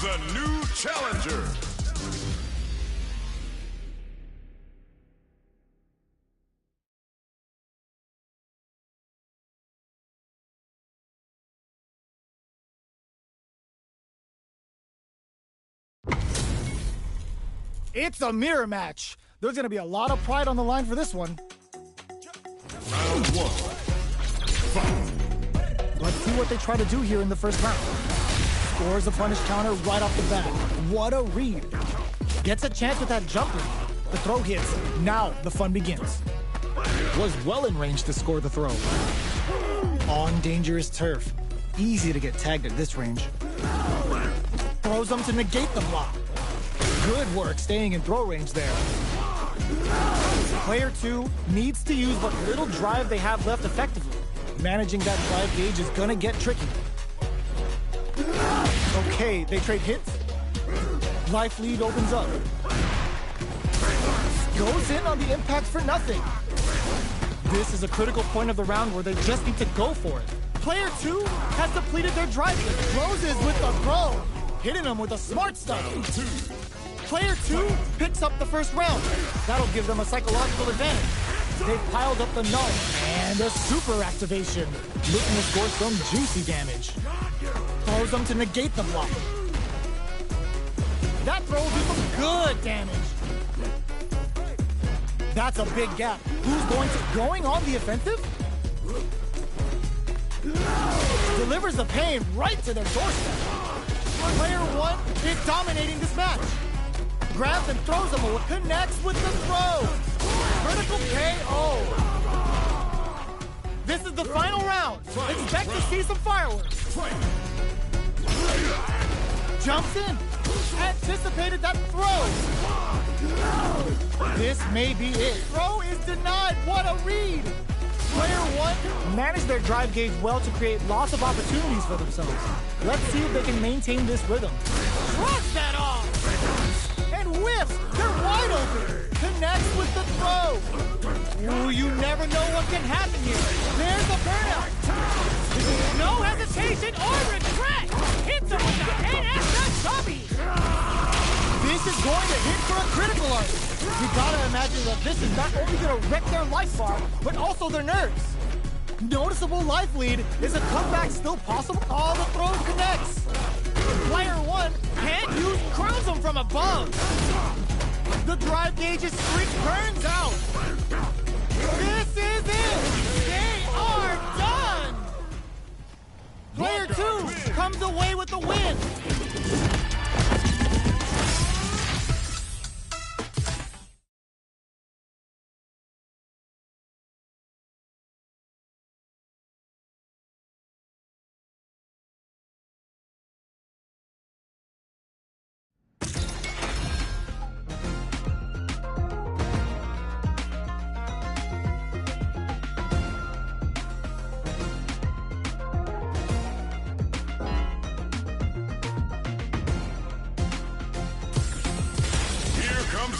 comes a new challenger. It's a mirror match. There's going to be a lot of pride on the line for this one. Round one. Fight. Let's see what they try to do here in the first round. Scores a punish counter right off the bat. What a read. Gets a chance with that jumper. The throw hits. Now the fun begins. Was well in range to score the throw. On dangerous turf. Easy to get tagged at this range. Throws them to negate the block. Good work staying in throw range there. Player 2 needs to use what little drive they have left effectively. Managing that drive gauge is gonna get tricky. Okay, they trade hits. Life lead opens up. Goes in on the impact for nothing. This is a critical point of the round where they just need to go for it. Player 2 has depleted their drive gauge. Closes with the throw. Hitting them with the smart stuff. Player 2 picks up the first round. That'll give them a psychological advantage. They've piled up the null and a super activation. Looking to score some juicy damage. Throws them to negate the block. That throw will do some good damage. That's a big gap. Who's going on the offensive? Delivers the pain right to their doorstep. Player 1 is dominating this match. Grabs and throws them away. Connects with the throw. Vertical KO. This is the final round. Expect to see some fireworks. Jumps in. Anticipated that throw. This may be it. Throw is denied. What a read. Player 1 managed their drive gauge well to create lots of opportunities for themselves. Let's see if they can maintain this rhythm. Shrugs that off. And whiffs. They're wide open. Connects with the throw. Ooh, you never know what can happen here. There's the burnout. No hesitation or regret. Hits him with the head and the chubby. This is going to hit for a critical artist. You gotta imagine that this is not only gonna wreck their life bar, but also their nerves. Noticeable life lead. Is a comeback still possible? All the throw connects. Player 1 can't use crowns them from above. The drive gauge's streak burns out. This is it. They are done. Player 2 comes away with the win.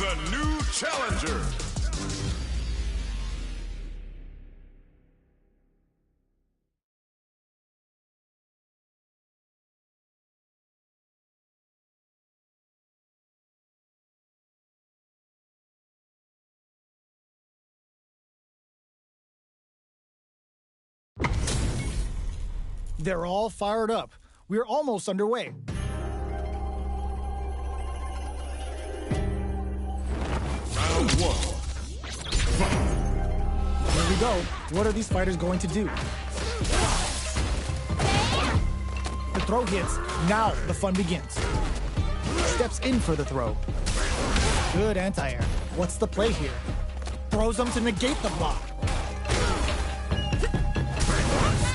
A new challenger. They're all fired up. We're almost underway. Round one. Fight. Here we go. What are these fighters going to do? The throw hits. Now the fun begins. Steps in for the throw. Good anti-air. What's the play here? Throws them to negate the block.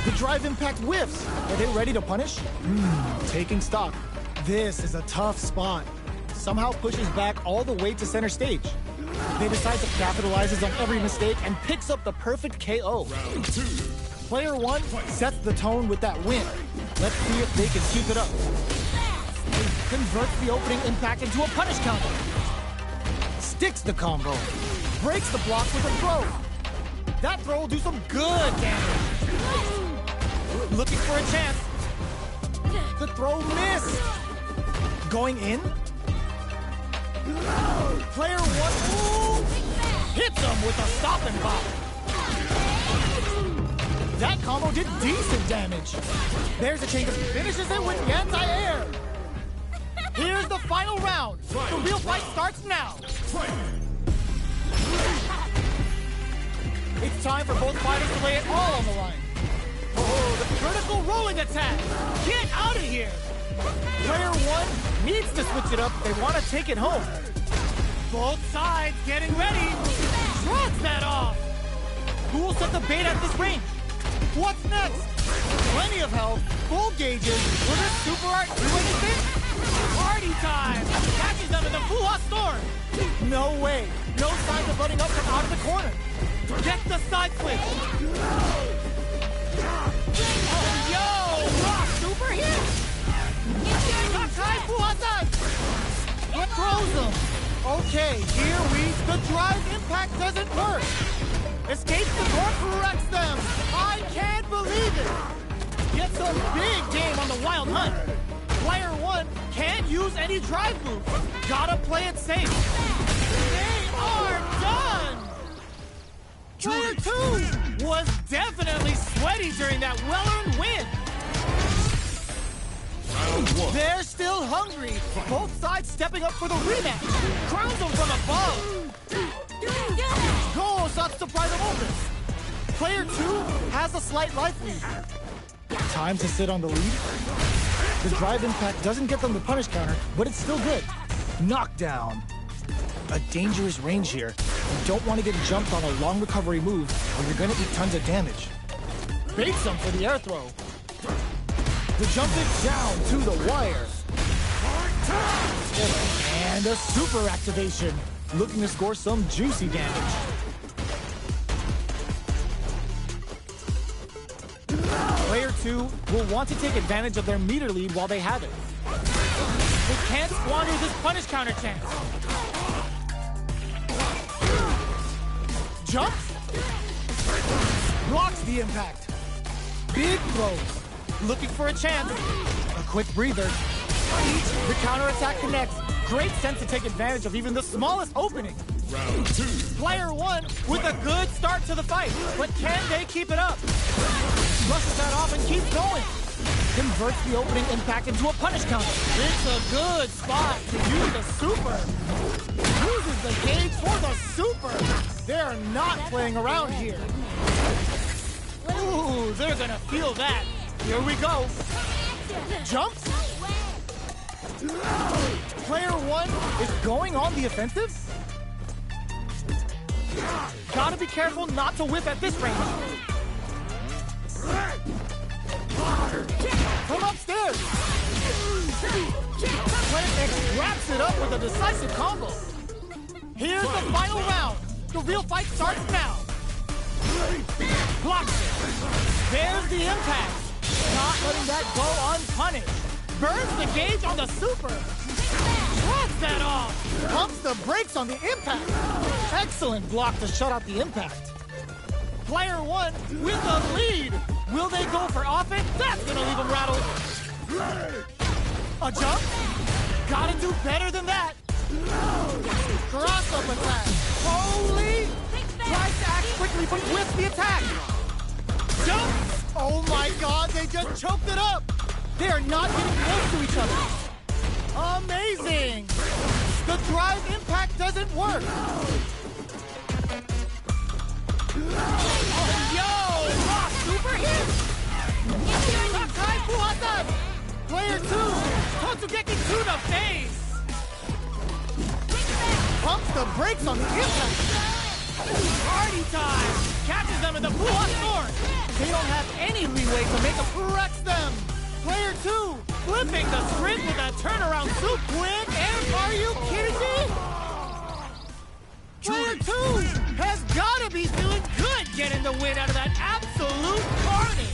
The drive impact whiffs. Are they ready to punish? Taking stock. This is a tough spot. Somehow pushes back all the way to center stage. They decide to capitalize on every mistake and picks up the perfect KO. Round two. Player 1 sets the tone with that win. Let's see if they can keep it up. Converts the opening impact into a punish counter. Sticks the combo. Breaks the block with a throw. That throw will do some good damage. Looking for a chance. The throw missed. going in. Player one hits him with a stop and pop. That combo did decent damage. There's a change of finishes it with the anti-air. Here's the final round. The real fight starts now. It's time for both fighters to lay it all on the line. Oh, the critical rolling attack. Get out of here. Player one needs to switch it up if they want to take it home. Both sides getting ready. Shrugs that off. Who will set the bait at this range? What's next? Plenty of health, full gauges. Will this super art do anything? Party time! Catches them in the Fuha storm! No way! No signs of running up from out of the corner! Get the side switch! Oh, yo! Rock super hit! Sakai Fuha-san! What throws them? Okay, here the drive impact doesn't work! Escapes the court, corrects them! I can't believe it! Gets a big game on the wild hunt! Player one can't use any drive moves. Gotta play it safe. They are done! Player two was definitely sweaty during that well-earned win. They're still hungry. Both sides stepping up for the rematch. Crowns them from above. Go stops to pry them open. Player two has a slight life lead. Time to sit on the lead. The drive impact doesn't get them the punish counter, but it's still good. Knockdown. A dangerous range here. You don't want to get jumped on a long recovery move, or you're going to eat tons of damage. Baits them for the air throw. The jump it down to the wire. And a super activation. Looking to score some juicy damage. Player two will want to take advantage of their meter lead while they have it. They can't squander this punish counter chance. Jumps. Blocks the impact. Big throws. Looking for a chance. A quick breather. The counterattack connects. Great sense to take advantage of even the smallest opening. Round two. Player one with a good start to the fight, but can they keep it up? Brushes that off and keeps going. Converts the opening impact into a punish counter. It's a good spot to use the super. Uses the gauge for the super. They're not playing around here. Ooh, they're gonna feel that. Here we go. Jumps. Player one is going on the offensive. Gotta be careful not to whip at this range. From upstairs. Player X wraps it up with a decisive combo. Here's the final round. The real fight starts now. Blocks it. There's the impact. Not letting that go unpunished. Burns the gauge on the super. Shrugs that off. Pumps the brakes on the impact. Excellent block to shut out the impact. Player one with the lead. Will they go for offense? That's gonna leave them rattled. A jump? Gotta do better than that. Cross-up attack. Holy! Tries to act quickly, but whiffs the attack. Jump! Oh my god, they just choked it up! They are not getting close to each other. Amazing! The drive impact doesn't work. Oh, yo! Rock super hit! Sakai Fuha-san! Player two, Totsugeki to the face! Pumps the brakes on the impact! Party time! Catches them in the Fuha storm! They don't have any leeway to make a corrects them! Player two, flipping the script with a turnaround soup quick, and are you kidding me? Player two has gotta be feeling good getting the win out of that absolute carnage!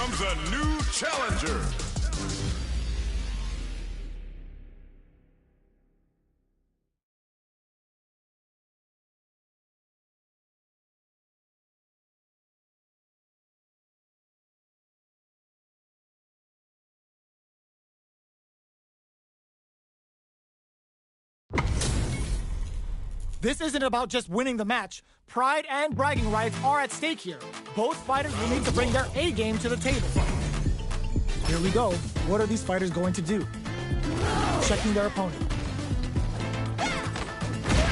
comes a new challenger. This isn't about just winning the match. Pride and bragging rights are at stake here. Both fighters will need to bring their A game to the table. Here we go. What are these fighters going to do? Checking their opponent.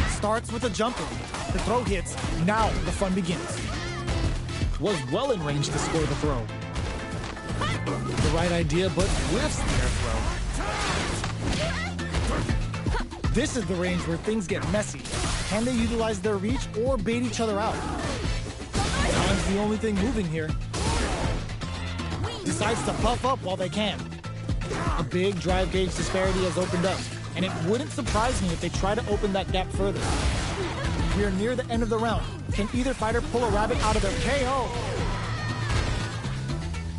Starts with a jump in. The throw hits. Now the fun begins. Was well in range to score the throw. The right idea, but whiffs their throw. This is the range where things get messy. Can they utilize their reach or bait each other out? Time's the only thing moving here. Decides to buff up while they can. A big drive gauge disparity has opened up, and it wouldn't surprise me if they try to open that gap further. We are near the end of the round. Can either fighter pull a rabbit out of their KO?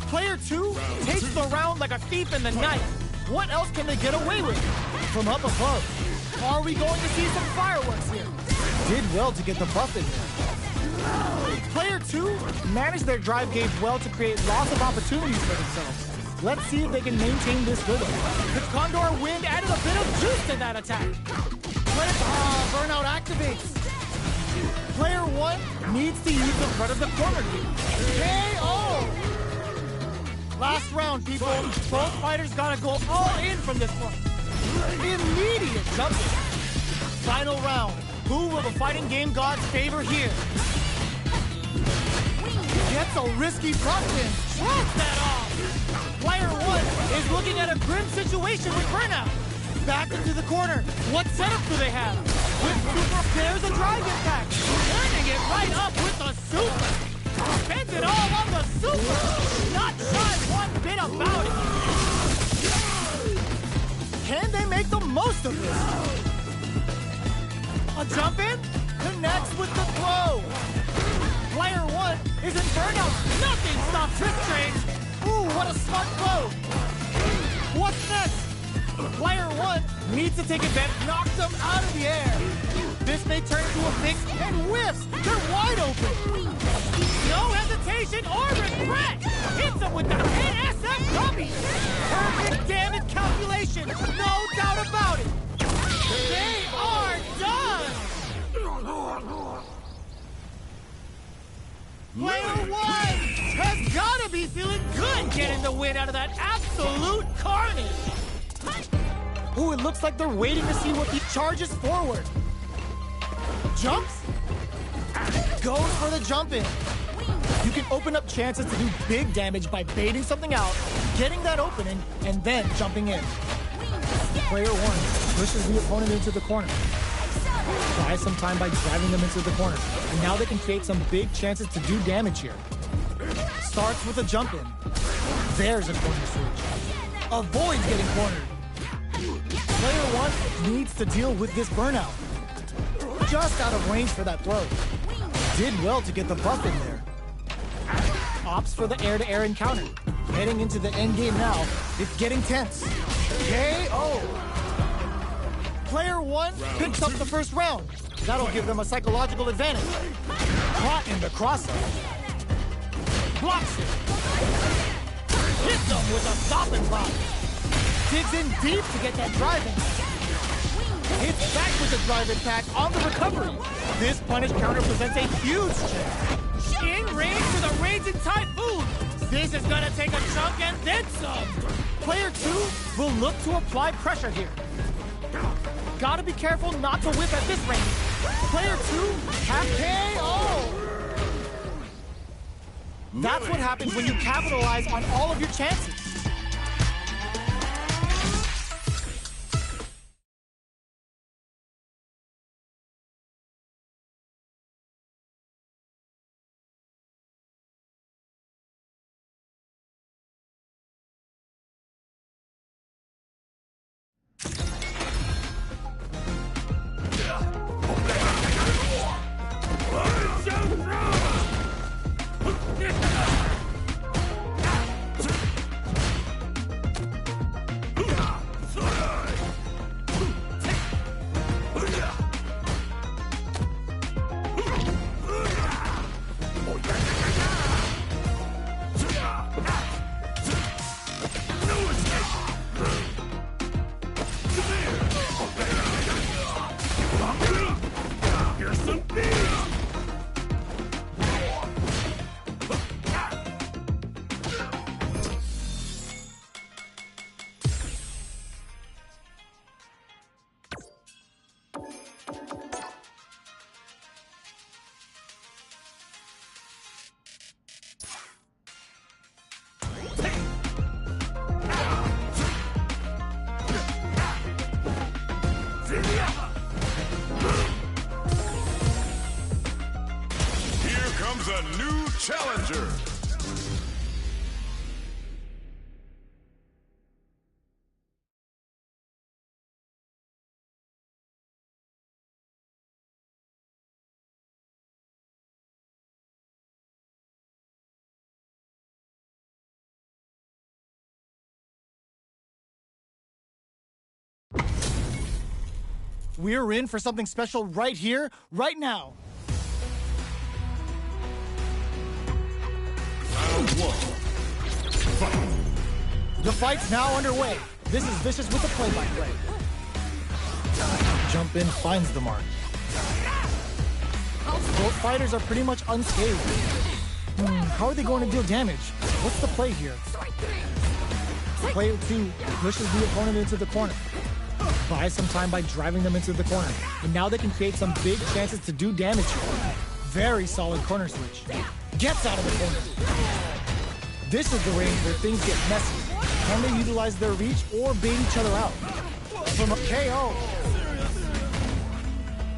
Player 2 takes the round like a thief in the night. What else can they get away with? From up above. Are we going to see some fireworks here? Did well to get the buff in there. Player 2 managed their drive gauge well to create lots of opportunities for themselves. Let's see if they can maintain this rhythm. The Condor Wind added a bit of juice to that attack. Burnout activates. Player 1 needs to use the front of the corner here. KO! Last round, people. Both fighters gotta go all in from this one. Immediate jump. Final round. Who will the fighting game gods favor here? Gets a risky bump in. Throws that off. Player 1 is looking at a grim situation with burnout. Back into the corner. What setup do they have? With super, there's a drive impact. Turning it right up with the super. Spends it all on the super. Not shy one bit about it. Can they make the most of this? A jump in? Connects with the throw. Player 1 is in burnout. Nothing stops this train. Ooh, what a smart throw. What's next? Player 1 needs to take advantage, knocks them out of the air. This may turn into a fix and whiffs. They're wide open. No hesitation or regret. Hits them with the NSF dummy. Perfect damage calculation. No doubt about it. They are done. Player 1 has got to be feeling good getting the win out of that absolute carnage. Ooh, it looks like they're waiting to see what he charges forward. Jumps. Goes for the jump in. You can open up chances to do big damage by baiting something out, getting that opening, and then jumping in. Player 1 pushes the opponent into the corner. Tries some time by driving them into the corner. And now they can create some big chances to do damage here. Starts with a jump in. There's a corner switch. Avoids getting cornered. Player 1 needs to deal with this burnout. Just out of range for that throw. Did well to get the buff in there. Opts for the air-to-air encounter. Heading into the end game now. It's getting tense. KO! Player 1 picks up the first round. That'll give them a psychological advantage. Caught in the crossover. Blocks it. Hits them with a stop and block. Digs in deep to get that drive in. Hits back with the drive impact on the recovery. This punish counter presents a huge chance. In range for the Raging Typhoon. This is gonna take a chunk and then some. Player 2 will look to apply pressure here. Gotta be careful not to whip at this range. Player 2 has KO. That's what happens when you capitalize on all of your chances. comes a new challenger. We're in for something special right here, right now. Round one. Fight. The fight's now underway. This is Vicious with the play-by-play. Jump in finds the mark. Both fighters are pretty much unscathed. How are they going to deal damage? What's the play here? Player 2 pushes the opponent into the corner. Buys some time by driving them into the corner. And now they can create some big chances to do damage here. Very solid corner switch. Gets out of the corner. This is the range where things get messy. Can they utilize their reach or bait each other out? From a KO.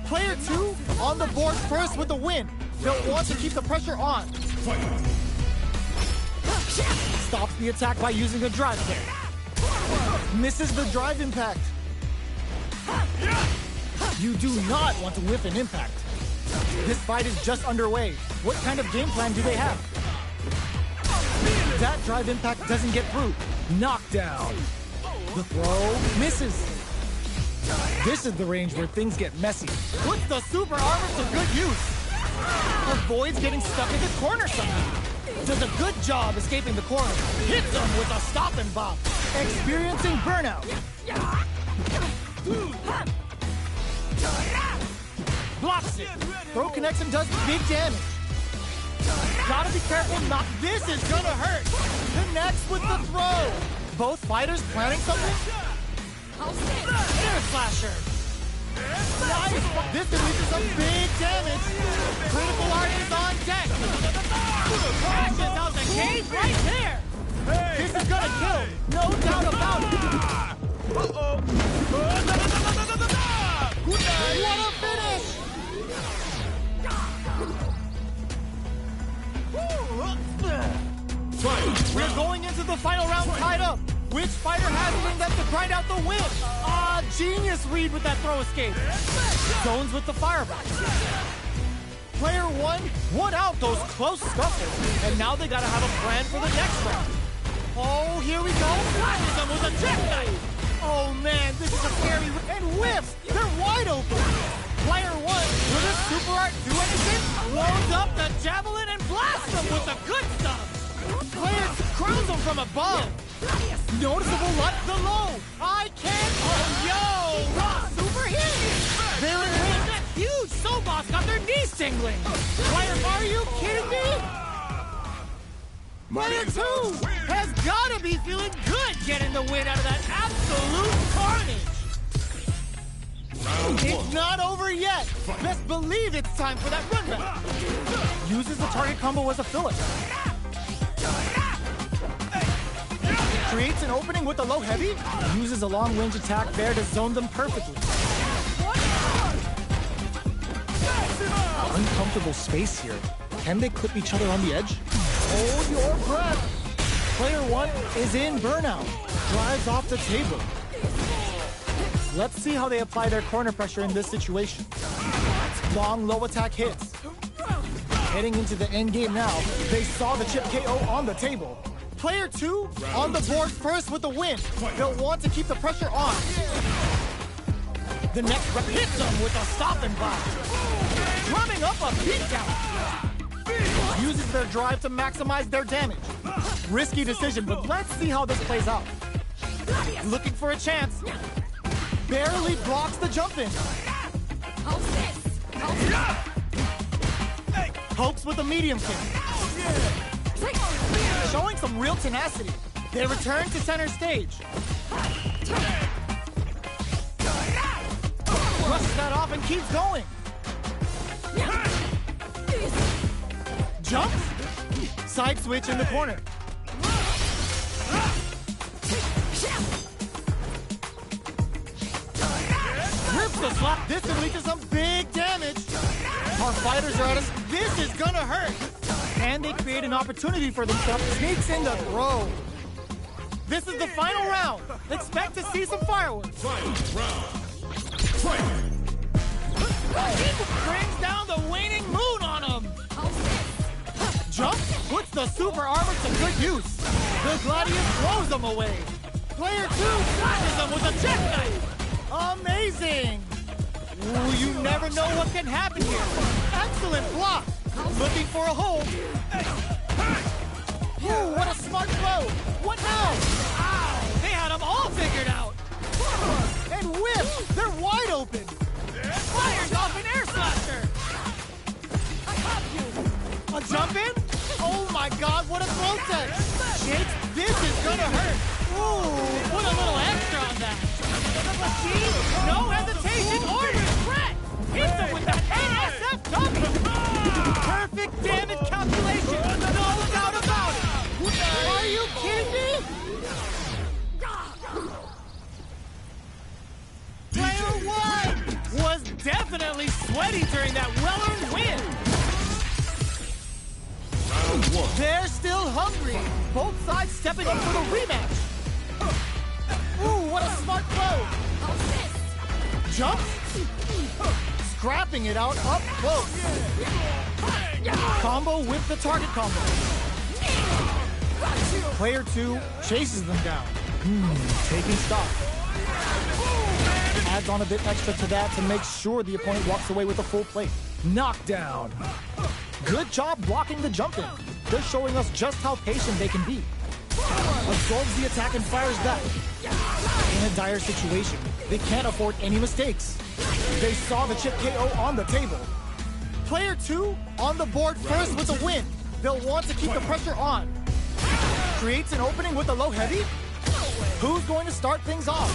Player 2 on the board first with the win. They'll want to keep the pressure on. Stops the attack by using a drive kick. Misses the drive impact. You do not want to whiff an impact. This fight is just underway. What kind of game plan do they have? That drive impact doesn't get through. Knockdown. The throw misses. This is the range where things get messy. Puts the super armor to good use. Avoids getting stuck in the corner somehow. Does a good job escaping the corner. Hits him with a stop and bop. Experiencing burnout. Blocks it. Throw connects and does big damage. Gotta be careful not. This is gonna hurt. Connects with the throw. Both fighters planning something? Air slasher. Nice. This could lead to some big damage. Critical art is on deck. Crashes out the cage right there. This is gonna kill. No doubt about it. What a finish! We're going into the final round tied up. Which fighter has it in them to grind out the win? Genius read with that throw escape. Zones with the firebox. Player 1 won out those close scuffles, and now they gotta have a plan for the next round. Oh, here we go. Flashes them with a jackknife. Oh man, this is a scary and whiffs. They're wide open. Player 1, will this super art do anything? Loads up the javelin and blasts them with the good stuff. Player 2 crowns them from above. Noticeable luck the low. I can't. Oh, yo, raw super hit. They're in ring. That huge soul boss got their knees tingling. Player, are you kidding me? Player 2 has got to be feeling good getting the win out of that absolute carnage. It's not over yet. Best believe it's time for that run back. Uses the target combo as a filler. Creates an opening with a low heavy. Uses a long range attack there to zone them perfectly. Uncomfortable space here. Can they clip each other on the edge? Hold your breath. Player 1 is in burnout. Drives off the table. Let's see how they apply their corner pressure in this situation. Long low attack hits. Heading into the end game now, they saw the chip KO on the table. Player 2 on the board first with the win. They'll want to keep the pressure on. The next rep hits them with a stop and block. Drumming up a beatdown. Uses their drive to maximize their damage. Risky decision, but let's see how this plays out. Looking for a chance. Barely blocks the jump in. Pokes with a medium kick. Showing some real tenacity. They return to center stage. Brushes that off and keeps going. Jumps. Side switch in the corner. Rips the slap. This could lead to some big damage. Our fighters are at us. This is gonna hurt. and they create an opportunity for themselves. Sneaks in the throw. This is the final round. Expect to see some fireworks. Final round. Fight! Brings down the waning moon on him. Jump puts the super armor to good use. The Gladius throws them away. Player 2 slashes them with a jackknife. Amazing. Ooh, you never know what can happen here. Excellent block. Looking for a hole. Ooh, what a smart throw. What now? Ow, they had them all figured out. And whip, they're wide open. Fires off an air slasher. A jump in? Oh my God, what a throw set. Shakes, this is gonna hurt. Ooh, put a little extra on that. No hesitation or regret. Hits him with that ASF dummy. Perfect damage calculation. No doubt about it. Are you kidding me? Player 1 was definitely sweaty during that well-earned win. Round 1. They're still hungry. Both sides stepping up for the rematch. Ooh, what a smart throw. Jump. Scrapping it out up close. Combo with the target combo. Player 2 chases them down. Taking stock. Adds on a bit extra to that to make sure the opponent walks away with a full plate. Knockdown. Good job blocking the jump in. They're showing us just how patient they can be. Absorbs the attack and fires back. In a dire situation, they can't afford any mistakes. They saw the chip KO on the table. Player 2 on the board first with a win. They'll want to keep the pressure on. Creates an opening with a low heavy. Who's going to start things off?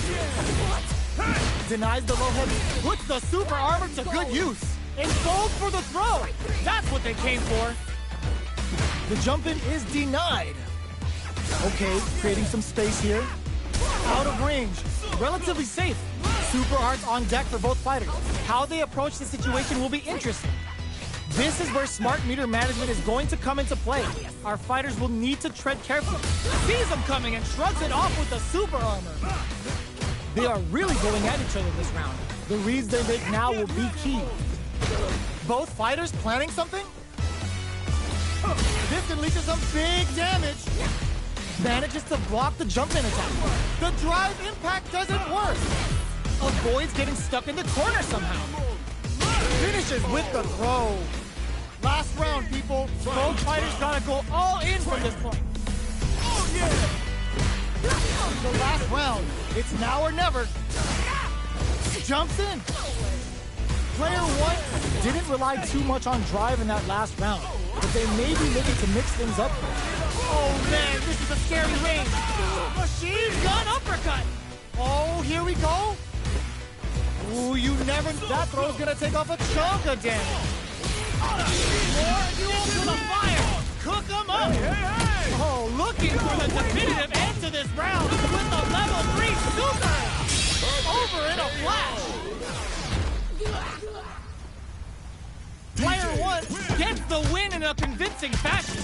Denies the low heavy. Puts the super armor to good use. And goes for the throw. That's what they came for. The jump in is denied. Okay, creating some space here. Out of range. Relatively safe. Super arts on deck for both fighters. How they approach the situation will be interesting. This is where smart meter management is going to come into play. Our fighters will need to tread carefully. Sees them coming and shrugs it off with the super armor. They are really going at each other this round. The reads they make now will be key. Both fighters planning something? This unleashes some big damage. Manages to block the jump-in attack. The drive impact doesn't work. Avoids getting stuck in the corner somehow. Finishes with the throw. Last round, people. Both fighters gotta go all in from this point. Oh, yeah! The last round. It's now or never. Jumps in. Player 1 didn't rely too much on drive in that last round, but they may be looking to mix things up. Oh man, this is a scary range. Machine gun uppercut. Oh, here we go. Ooh, you never... That throw's gonna take off a chunk of damage. More fuel to the fire. Cook them up. Oh, looking for the definitive end to this round with the level 3 super. Over in a flash. Player 1 gets the win in a convincing fashion.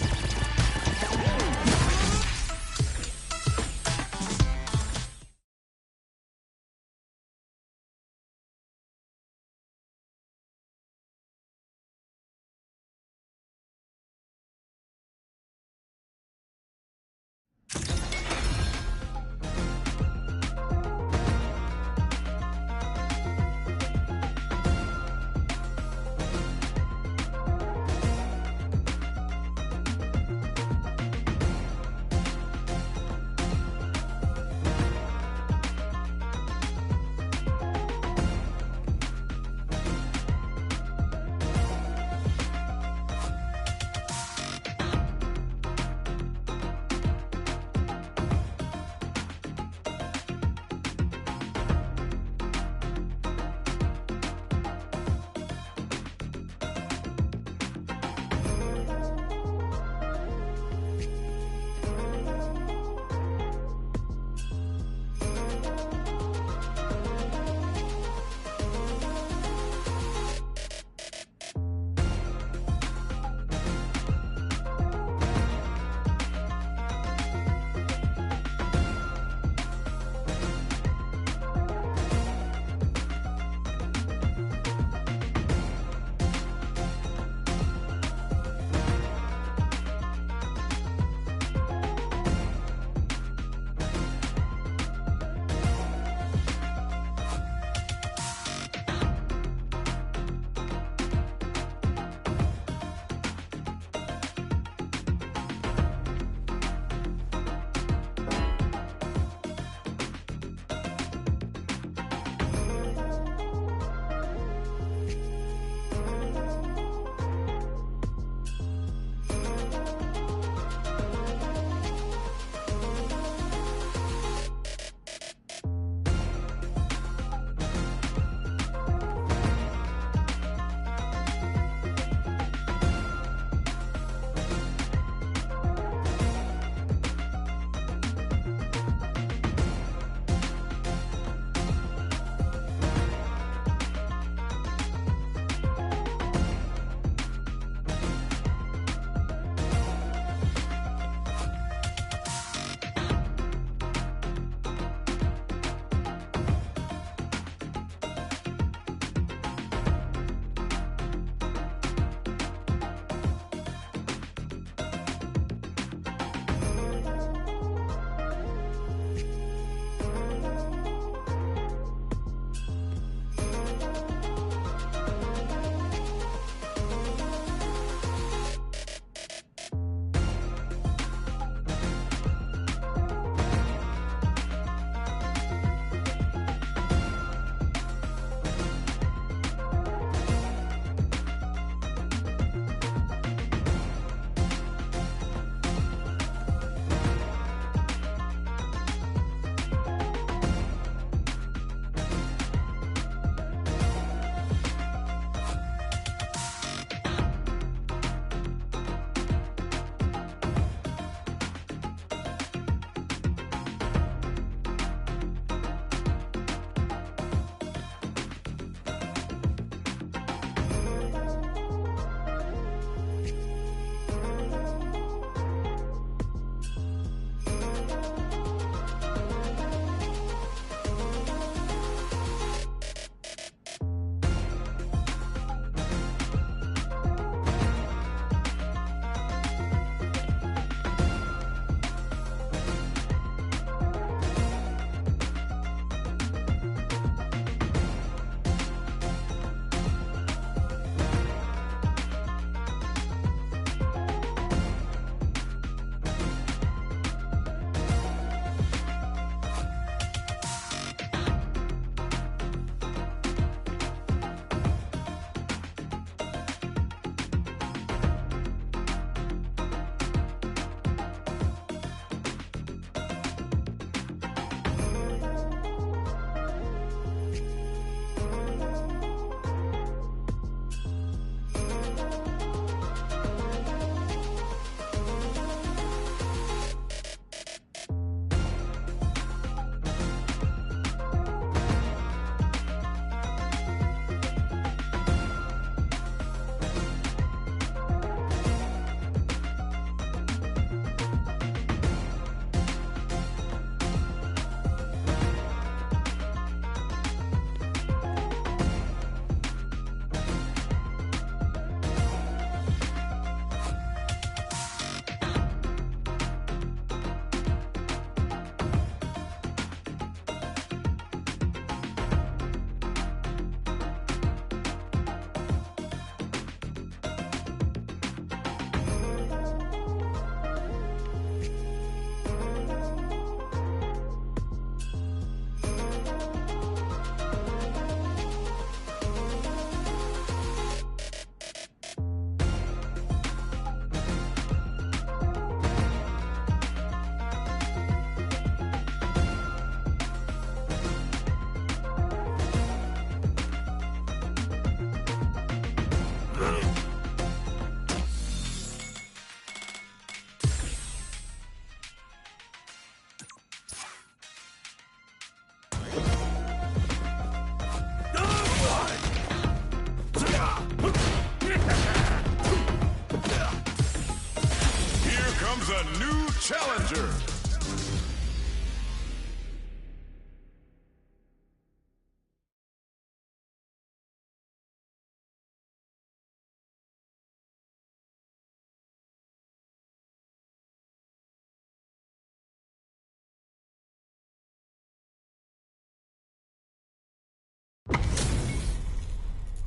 comes a new challenger.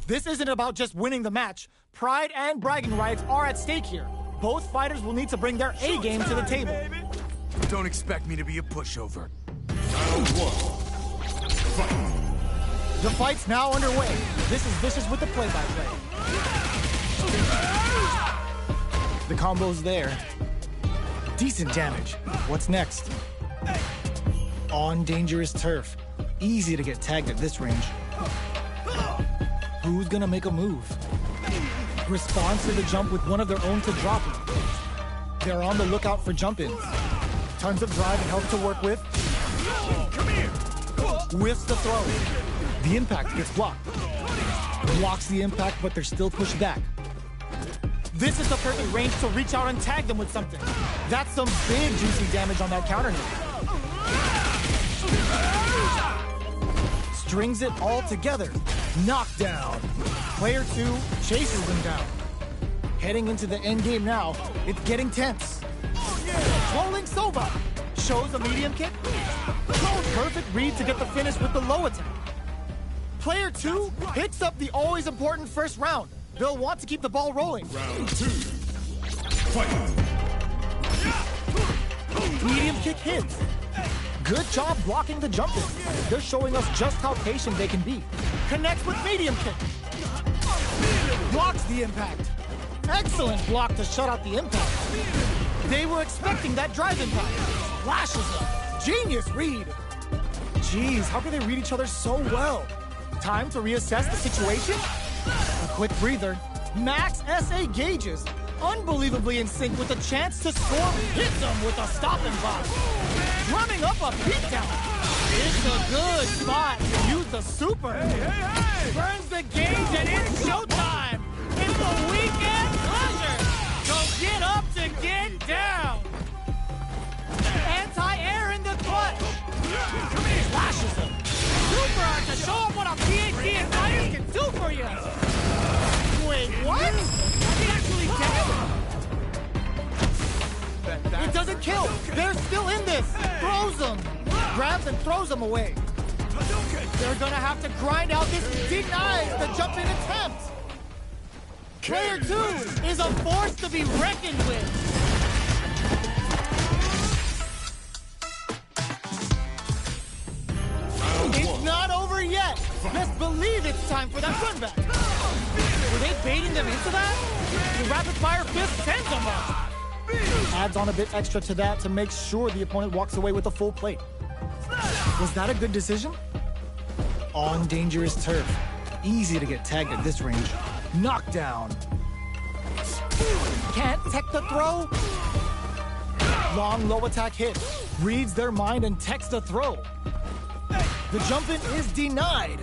This isn't about just winning the match. Pride and bragging rights are at stake here. Both fighters will need to bring their A game to the table. Don't expect me to be a pushover. Round one. Fight. The fight's now underway. This is Vicious with the play-by-play. The combo's there. Decent damage. What's next? On dangerous turf. Easy to get tagged at this range. Who's gonna make a move? Responds to the jump with one of their own to drop it. They're on the lookout for jump-ins. Tons of drive and help to work with. Whiffs the throw. The impact gets blocked. Blocks the impact, but they're still pushed back. This is the perfect range to reach out and tag them with something. That's some big juicy damage on that counter hit. Strings it all together. Knockdown. Player 2 chases them down. Heading into the end game now, it's getting tense. Rolling Soba shows a medium kick. Perfect read to get the finish with the low attack. Player 2 picks up the always important first round. They'll want to keep the ball rolling. Round 2. Fight. Medium kick hits. Good job blocking the jump in. They're showing us just how patient they can be. Connects with medium kick. Blocks the impact. Excellent block to shut out the impact. They were expecting that drive impact. Flashes them. Genius read. Jeez, how can they read each other so well? Time to reassess the situation? A quick breather. Max SA gauges. Unbelievably in sync with a chance to score. Hits them with a stopping block. Running up a beatdown. It's a good spot to use the super. Burns the gauge and it's showtime. It's a weekend pleasure. So get up to get down. Anti-air in the clutch. Flashes him. Super to show him what a PhD in fighters can do for you. Wait, what? Are they actually dead? It doesn't kill. They're still in this. Throws them. Grabs and throws them away. They're gonna have to grind out this. Denies the jump in attempt. Player 2 is a force to be reckoned with. It's not over yet. Best believe it's time for that run back. Were they baiting them into that? The rapid fire fist sends them up. Adds on a bit extra to that to make sure the opponent walks away with a full plate. Was that a good decision? On dangerous turf. Easy to get tagged at this range. Knockdown. Can't tech the throw. Long low attack hit. Reads their mind and techs the throw. The jump in is denied.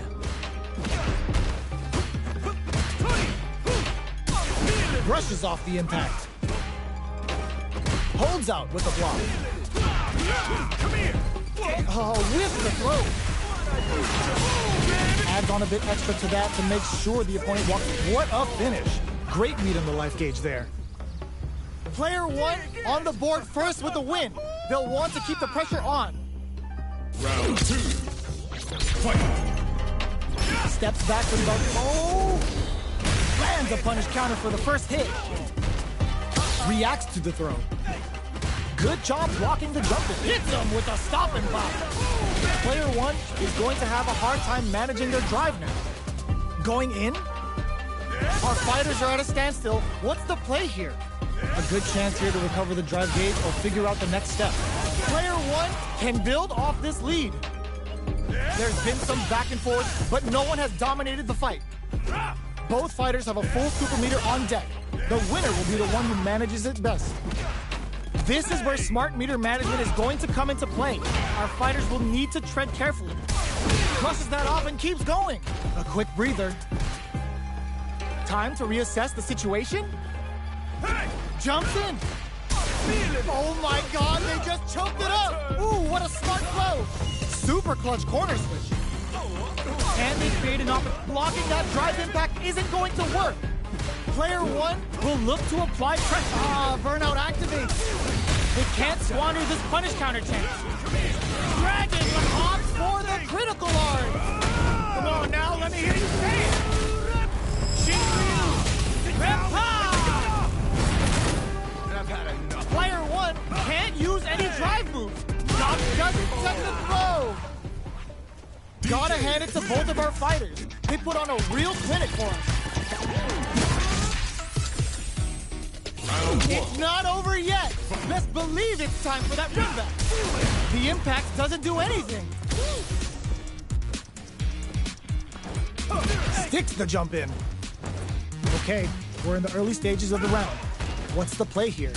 Brushes off the impact. Holds out with a block. Oh, with the throw. Adds on a bit extra to that to make sure the opponent walks. What a finish. Great read on the life gauge there. Player 1 on the board first with the win. They'll want to keep the pressure on. Round 2. Fight. Steps back with the lands a punish counter for the first hit. Reacts to the throw. Good job blocking the jump in. Hits him with a stop and block. Player 1 is going to have a hard time managing their drive now. Going in? Our fighters are at a standstill. What's the play here? A good chance here to recover the drive gauge or figure out the next step. Player 1 can build off this lead. There's been some back and forth, but no one has dominated the fight. Both fighters have a full super meter on deck. The winner will be the one who manages it best. This is where smart meter management is going to come into play. Our fighters will need to tread carefully. Crushes that off and keeps going. A quick breather. Time to reassess the situation. Jumps in. Oh my god, they just choked it up! Ooh, what a smart blow! Super clutch corner switch. And they create an opportunity. Blocking that drive impact isn't going to work. Player one will look to apply pressure. Burnout activates. They can't squander this punish counter chance. Dragon opts for the critical art. Come on now, let me hear you say it. Player one can't use any drive moves. Doc doesn't set the throw. Gotta hand it to both of our fighters. They put on a real clinic for us. It's not over yet. Best believe it's time for that ring back. The impact doesn't do anything. Sticks the jump in. Okay, we're in the early stages of the round. What's the play here?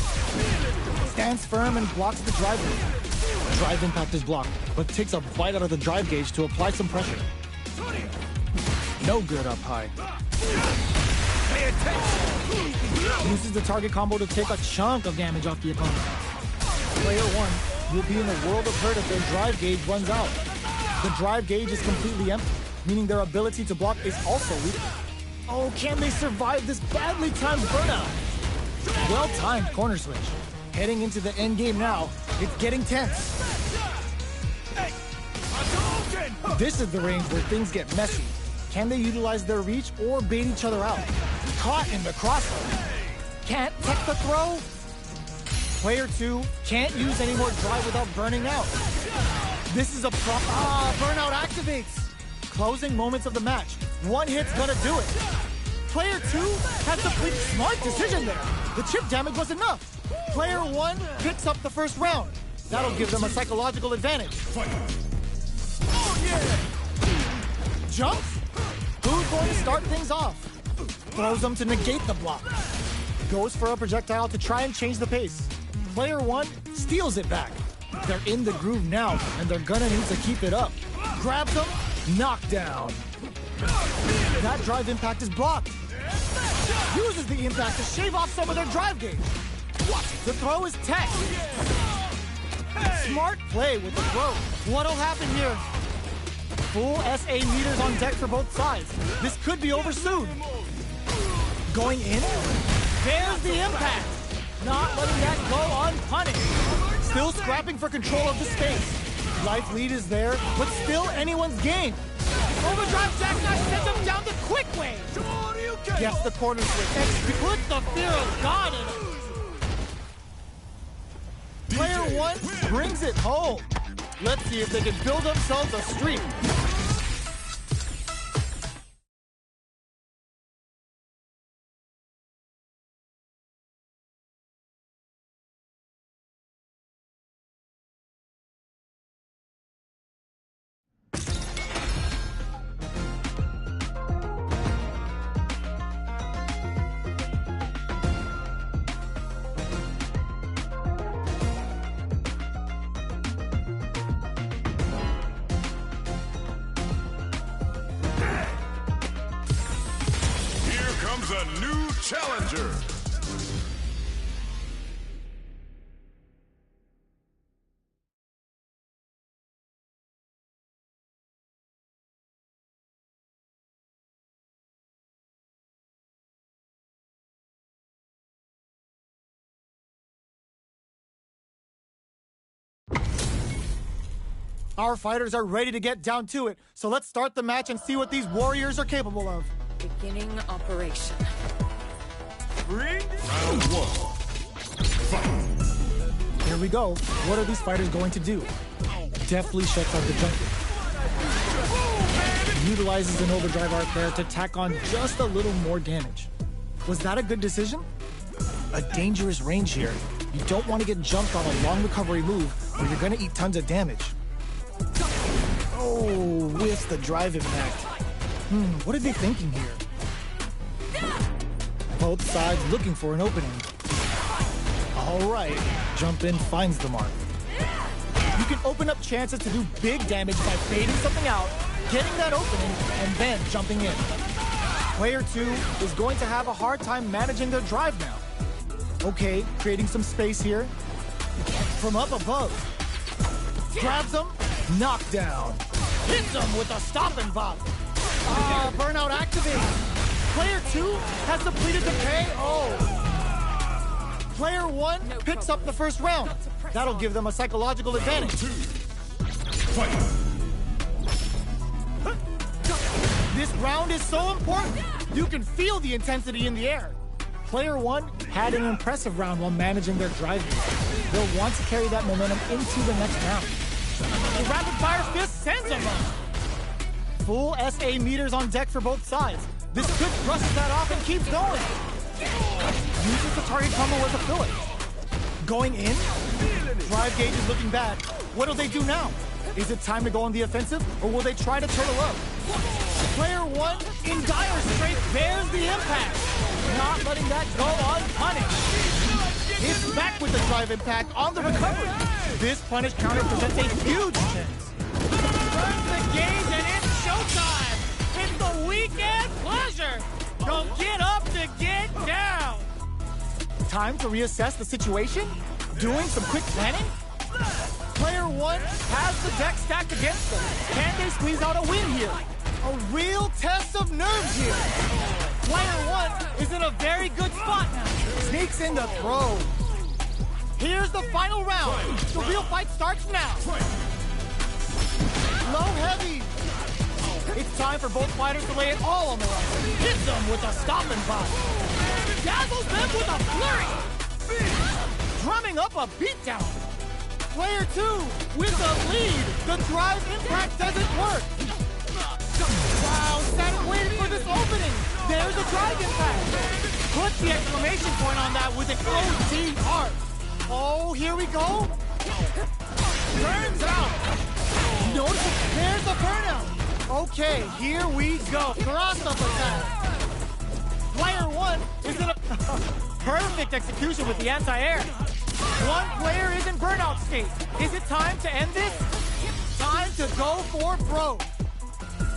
Stands firm and blocks the drive move. Drive impact is blocked, but takes a bite out of the drive gauge to apply some pressure. No good up high. Pay attention! Uses the target combo to take a chunk of damage off the opponent. Player one will be in a world of hurt if their drive gauge runs out. The drive gauge is completely empty, meaning their ability to block is also weak. Oh, can they survive this badly timed burnout? Well-timed corner switch. Heading into the end game now, it's getting tense. This is the range where things get messy. Can they utilize their reach or bait each other out? Caught in the crossfire. Can't tech the throw. Player two can't use any more drive without burning out. This is a burnout activates. Closing moments of the match. One hit's gonna do it. Player two has the pretty smart decision there. The chip damage was enough. Player one picks up the first round. That'll give them a psychological advantage. Oh yeah! Jumps? Who's going to start things off? Throws them to negate the block. Goes for a projectile to try and change the pace. Player one steals it back. They're in the groove now, and they're gonna need to keep it up. Grabs them, knockdown. That drive impact is blocked. Uses the impact to shave off some of their drive gauge. The throw is tech. Smart play with the throw. What'll happen here? Full SA meters on deck for both sides. This could be over soon. Going in? There's the impact. Not letting that go unpunished. Still scrapping for control of the space. Life lead is there, but still anyone's game. Overdrive jackknife sends him down the quick way. Gets the corner switch. Put the fear of God in it. Player one brings it home. Let's see if they can build themselves a streak. A new challenger. Our fighters are ready to get down to it, so let's start the match and see what these warriors are capable of. Beginning operation. Round one. Fight. Here we go. What are these fighters going to do? Deftly shuts out the junker. Utilizes an overdrive arc there to tack on just a little more damage. Was that a good decision? A dangerous range here. You don't want to get jumped on a long recovery move or you're going to eat tons of damage. Oh, with the drive impact. What are they thinking here? Both sides looking for an opening. All right, jump in finds the mark. You can open up chances to do big damage by baiting something out, getting that opening, and then jumping in. Player two is going to have a hard time managing their drive now. Okay, creating some space here. From up above. Grabs him, knockdown. Hits him with a stop and bop. Burnout activated. Player 2 has depleted decay. Player 1 picks up the first round. That'll give them a psychological advantage. This round is so important. You can feel the intensity in the air. Player 1 had an impressive round while managing their driving. They'll want to carry that momentum into the next round. The rapid fire fist sends them up. Full SA meters on deck for both sides. This could brushes that off and keeps going. Uses the target combo as a filler. Going in. Drive gauge is looking bad. What'll they do now? Is it time to go on the offensive, or will they try to turtle up? Player 1 in dire straits bears the impact. Not letting that go unpunished. It's back with the drive impact on the recovery. This punish counter presents a huge chance. Burn the gauge and it's showtime. It's the weekend pleasure. Don't get up to get down. Time to reassess the situation? Doing some quick planning? Player 1 has the deck stacked against them. Can they squeeze out a win here? A real test of nerves here. Player 1 is in a very good spot now. Sneaks in the throw. Here's the final round. The real fight starts now. Low heavy. It's time for both fighters to lay it all on the line. Hits them with a stop and pop. Dazzles them with a flurry. Drumming up a beatdown. Player 2 with the lead. The drive impact doesn't work. Wow, sat and waited for this opening. There's a drive impact. Put the exclamation point on that with an OD heart. Oh, here we go. Turns out. Notice there's the burnout. Okay, here we go. Cross-up attack. Player 1 is in a perfect execution with the anti-air. One player is in burnout state. Is it time to end this? Time to go for broke.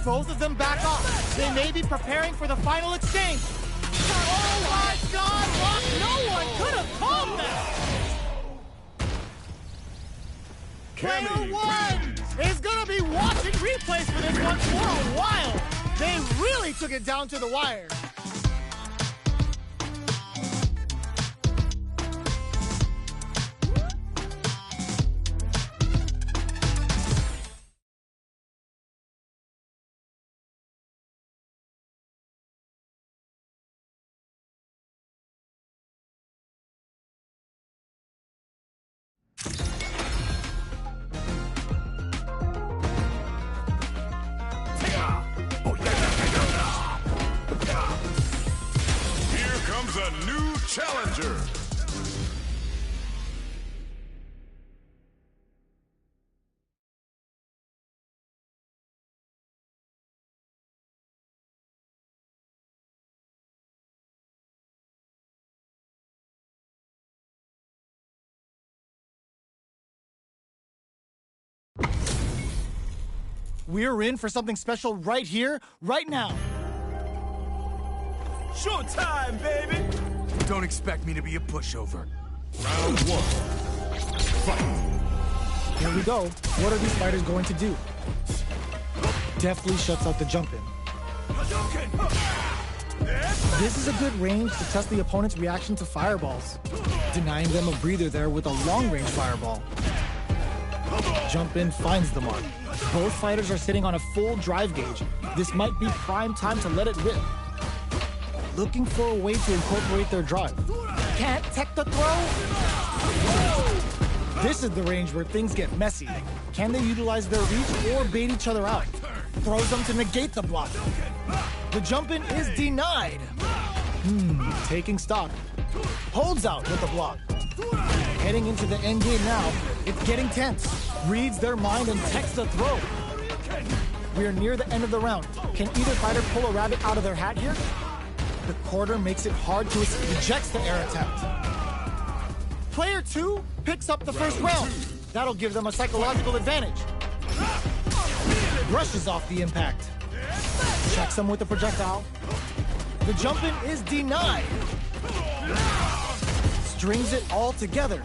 Both of them back off. They may be preparing for the final exchange. Oh my God, Rock, no one could have called that. Player 1 is gonna be watching replays for this one for a while. They really took it down to the wire. A new challenger. We're in for something special right here, right now. Showtime, baby! Don't expect me to be a pushover. Round 1. Fight. Here we go. What are these fighters going to do? Deftly shuts out the jump in. This is a good range to test the opponent's reaction to fireballs. Denying them a breather there with a long-range fireball. Jump in finds the mark. Both fighters are sitting on a full drive gauge. This might be prime time to let it rip. Looking for a way to incorporate their drive. Can't tech the throw? This is the range where things get messy. Can they utilize their reach or bait each other out? Throws them to negate the block. The jump in is denied. Taking stock. Holds out with the block. Heading into the end game now. It's getting tense. Reads their mind and techs the throw. We are near the end of the round. Can either fighter pull a rabbit out of their hat here? The quarter makes it hard to rejects the air attempt. Player 2 picks up the first round. That'll give them a psychological advantage. Brushes off the impact. Checks them with the projectile. The jump in is denied. strings it all together.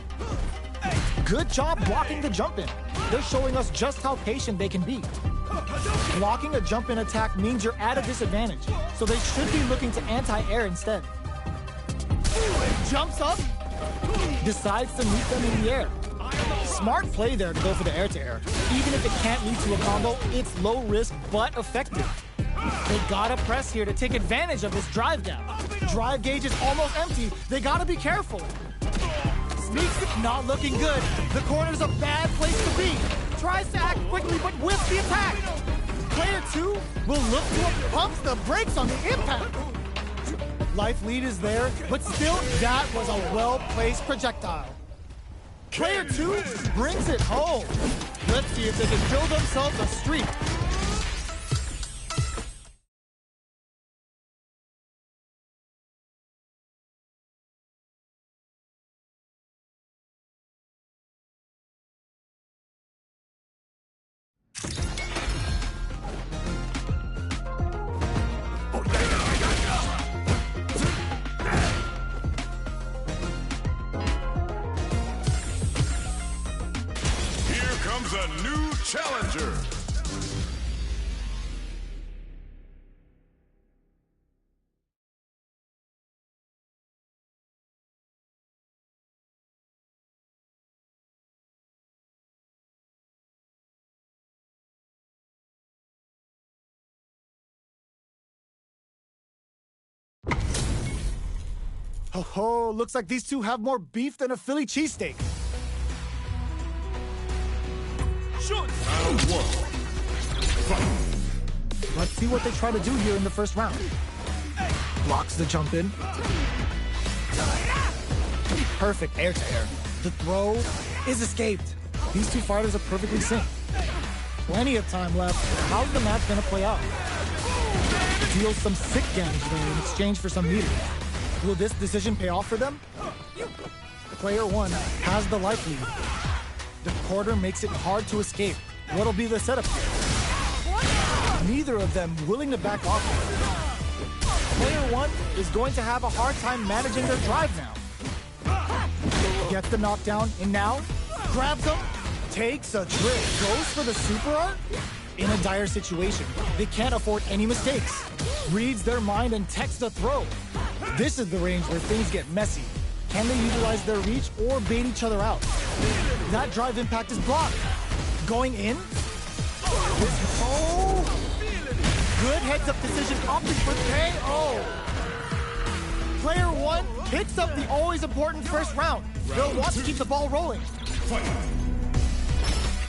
Good job blocking the jump-in. They're showing us just how patient they can be. Blocking a jump-in attack means you're at a disadvantage, so they should be looking to anti-air instead. Jumps up, decides to meet them in the air. Smart play there to go for the air-to-air. Even if it can't lead to a combo, it's low risk but effective. They gotta press here to take advantage of this drive gap. Drive gauge is almost empty. They gotta be careful. Sneaks it, not looking good. The corner's a bad place to be. Tries to act quickly, but whiffs the attack. Player 2 will look to pumps the brakes on the impact. Life lead is there, but still, that was a well-placed projectile. Player 2 brings it home. Let's see if they can build themselves a streak. A new challenger. Oh, looks like these two have more beef than a Philly cheesesteak. Round 1. Fight. Let's see what they try to do here in the first round. Blocks the jump in. Perfect air-to-air. The throw is escaped. These two fighters are perfectly synced. Plenty of time left. How's the match gonna play out? Deals some sick damage there in exchange for some meters. Will this decision pay off for them? Player 1 has the life lead. The quarter makes it hard to escape. What'll be the setup here? Neither of them willing to back off. Player 1 is going to have a hard time managing their drive now. Gets the knockdown, and now grabs him, takes a trip, goes for the super art. In a dire situation, they can't afford any mistakes. Reads their mind and techs the throw. This is the range where things get messy. Can they utilize their reach or bait each other out? That drive impact is blocked. Going in? Oh! Good heads-up decision, opting for KO. Player 1 picks up the always important first round. They'll want to keep the ball rolling.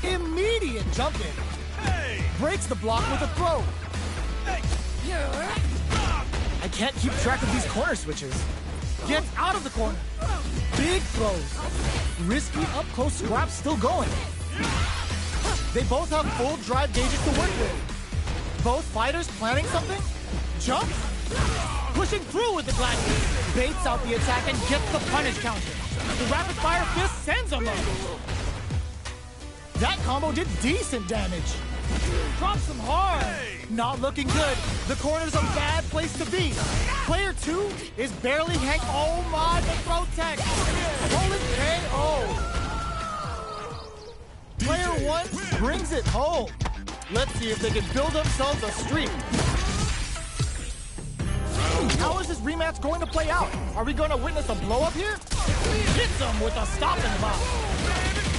Immediate jump in. Breaks the block with a throw. I can't keep track of these corner switches. Gets out of the corner. Big throws. Risky up-close scraps still going. They both have full drive gauges to work with. Both fighters planning something. Jumps. Pushing through with the gladiator. Baits out the attack and gets the punish counter. The rapid-fire fist sends him up. That combo did decent damage. Drops him hard. Not looking good. The corner's a bad place to be. Player 2 is barely hanging. Oh my, the throw tech. Rolling KO. Player 1 brings it home. Let's see if they can build themselves a streak. How is this rematch going to play out? Are we going to witness a blow-up here? Hits him with a stop and block.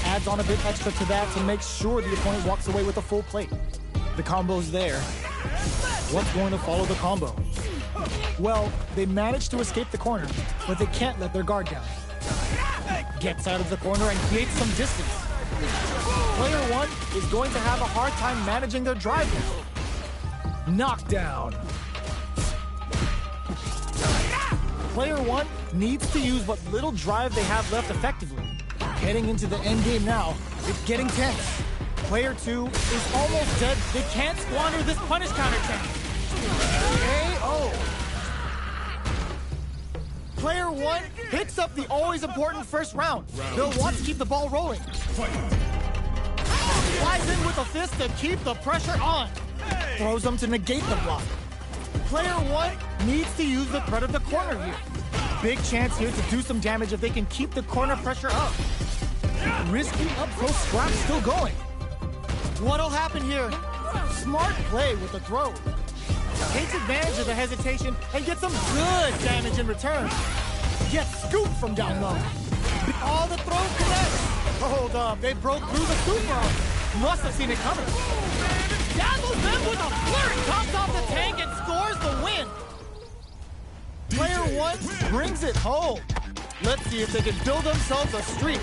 Adds on a bit extra to that to make sure the opponent walks away with a full plate. The combo's there. What's going to follow the combo? Well, they managed to escape the corner, but they can't let their guard down. Gets out of the corner and creates some distance. Player 1 is going to have a hard time managing their drive now. Knockdown. Player 1 needs to use what little drive they have left effectively. Heading into the end game now, it's getting tense. Player 2 is almost dead. They can't squander this punish counter tank. KO. Player 1 picks up the always important first round. They'll want to keep the ball rolling. Flies in with a fist to keep the pressure on. Throws them to negate the block. Player 1 needs to use the threat of the corner here. big chance here to do some damage if they can keep the corner pressure up. Risky up throw scrap still going. What'll happen here? Smart play with the throw. Takes advantage of the hesitation and gets some good damage in return. Gets scooped from down low. All the throw connects. Hold up, they broke through the super. Must have seen it coming. Dazzles them with a flurry. Tops off the tank and scores the win. Player 1 brings it home. Let's see if they can build themselves a streak.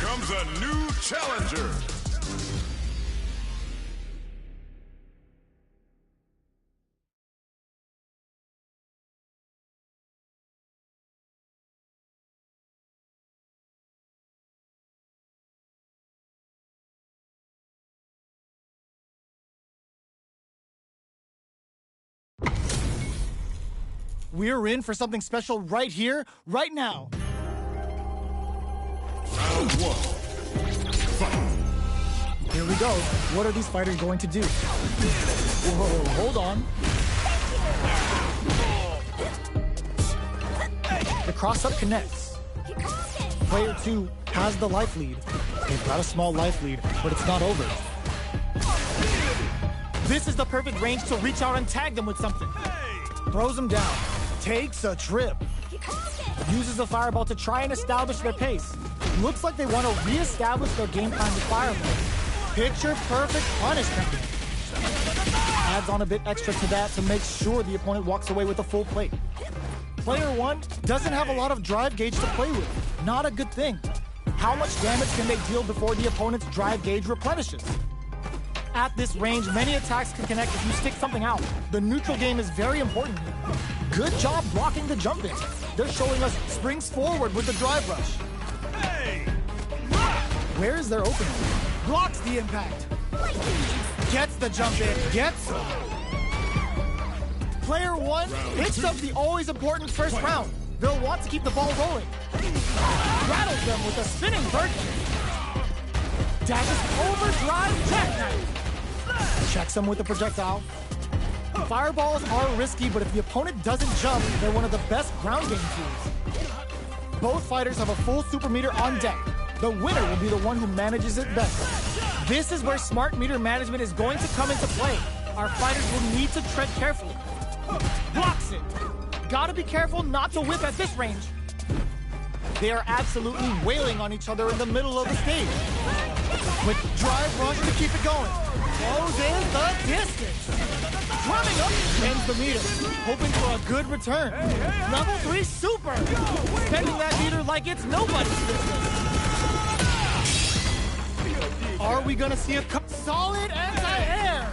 comes a new challenger. We're in for something special right here, right now. Round one. Fight. Here we go. What are these fighters going to do? Whoa, hold on. The cross-up connects. Player 2 has the life lead. They've got a small life lead, but it's not over. This is the perfect range to reach out and tag them with something. Throws them down. Takes a trip. Uses a fireball to try and establish their pace. Looks like they want to re-establish their game plan with fireball. Picture perfect punishment. Adds on a bit extra to that to make sure the opponent walks away with a full plate. Player 1 doesn't have a lot of drive gauge to play with. Not a good thing. How much damage can they deal before the opponent's drive gauge replenishes? At this range, many attacks can connect if you stick something out. The neutral game is very important here. Good job blocking the jump in. They're showing us springs forward with the drive rush. Where is their opening? Blocks the impact. Gets the jump in. Gets them. Player 1 picks up the always important first round. They'll want to keep the ball rolling. Rattles them with a spinning bird kick. Dashes overdrive jackknife. Checks them with a projectile. Fireballs are risky, but if the opponent doesn't jump, they're one of the best ground game tools. Both fighters have a full super meter on deck. The winner will be the one who manages it best. This is where smart meter management is going to come into play. Our fighters will need to tread carefully. Blocks it. Gotta be careful not to whip at this range. They are absolutely wailing on each other in the middle of the stage. With drive rush to keep it going. Closes the distance. Drumming up, ends the meter. Hoping for a good return. Level 3 super. Spending that meter like it's nobody's business. Are we gonna see a solid anti-air?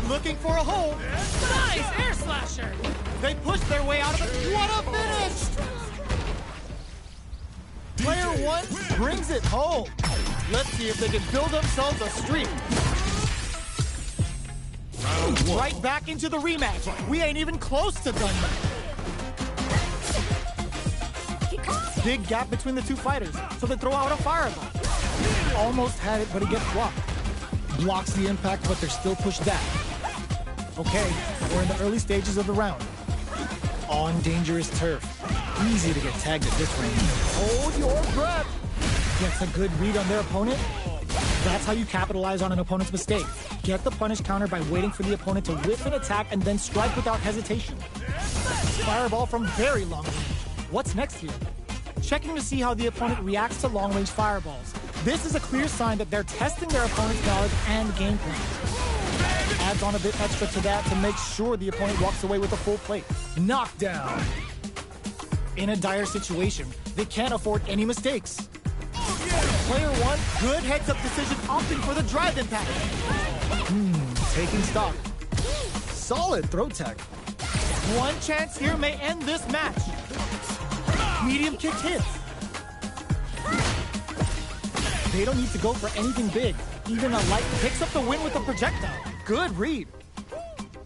Looking for a hole. Nice air slasher. They push their way out of it. What a finish! Player 1 brings it home. Let's see if they can build themselves a streak. Right back into the rematch. We ain't even close to done yet. Big gap between the two fighters, so they throw out a fireball. Almost had it, but he gets blocked. Blocks the impact, but they're still pushed back. Okay, we're in the early stages of the round. On dangerous turf. Easy to get tagged at this range. Hold your breath. Gets a good read on their opponent. That's how you capitalize on an opponent's mistake. Get the punish counter by waiting for the opponent to whiff an attack and then strike without hesitation. Fireball from very long range. What's next here? Checking to see how the opponent reacts to long-range fireballs. This is a clear sign that they're testing their opponent's knowledge and game plan. Adds on a bit extra to that to make sure the opponent walks away with a full plate. Knockdown. In a dire situation, they can't afford any mistakes. Player 1, good heads-up decision, opting for the drive impact. Taking stock. Solid throw tech. One chance here may end this match. Medium kick hits. They don't need to go for anything big. Even a light picks up the win with a projectile. Good read.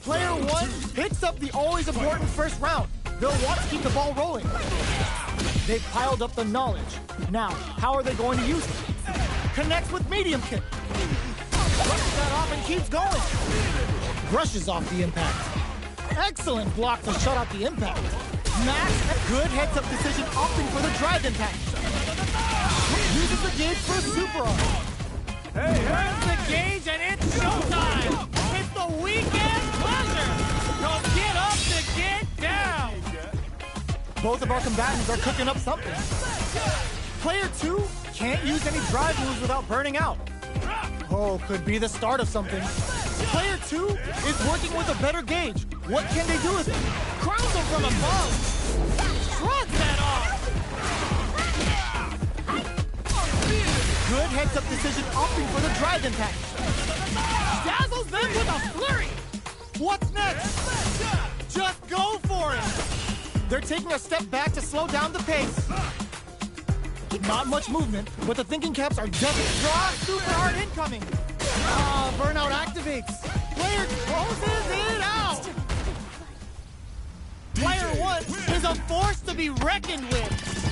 Player 1 picks up the always important first round. They'll want to keep the ball rolling. They've piled up the knowledge. Now, how are they going to use it? Connects with medium kick. Brushes that off and keeps going. Brushes off the impact. Excellent block to shut out the impact. Max, good heads-up decision, opting for the drive impact. Uses the gauge for a super arm. Turns the gauge and it's showtime. It's the weekend pleasure. So get up to get down. Both of our combatants are cooking up something. Player 2 can't use any drive moves without burning out. Oh, could be the start of something. Player 2 is working with a better gauge. What can they do with it? Crowns them from above. Shrugs that off. Good heads-up decision, opting for the drive impact. Dazzles them with a flurry. What's next? Just go for it. They're taking a step back to slow down the pace. Not much movement, but the thinking caps are definitely draw super hard incoming. Burnout activates. Player closes it out. Player 1 is a force to be reckoned with.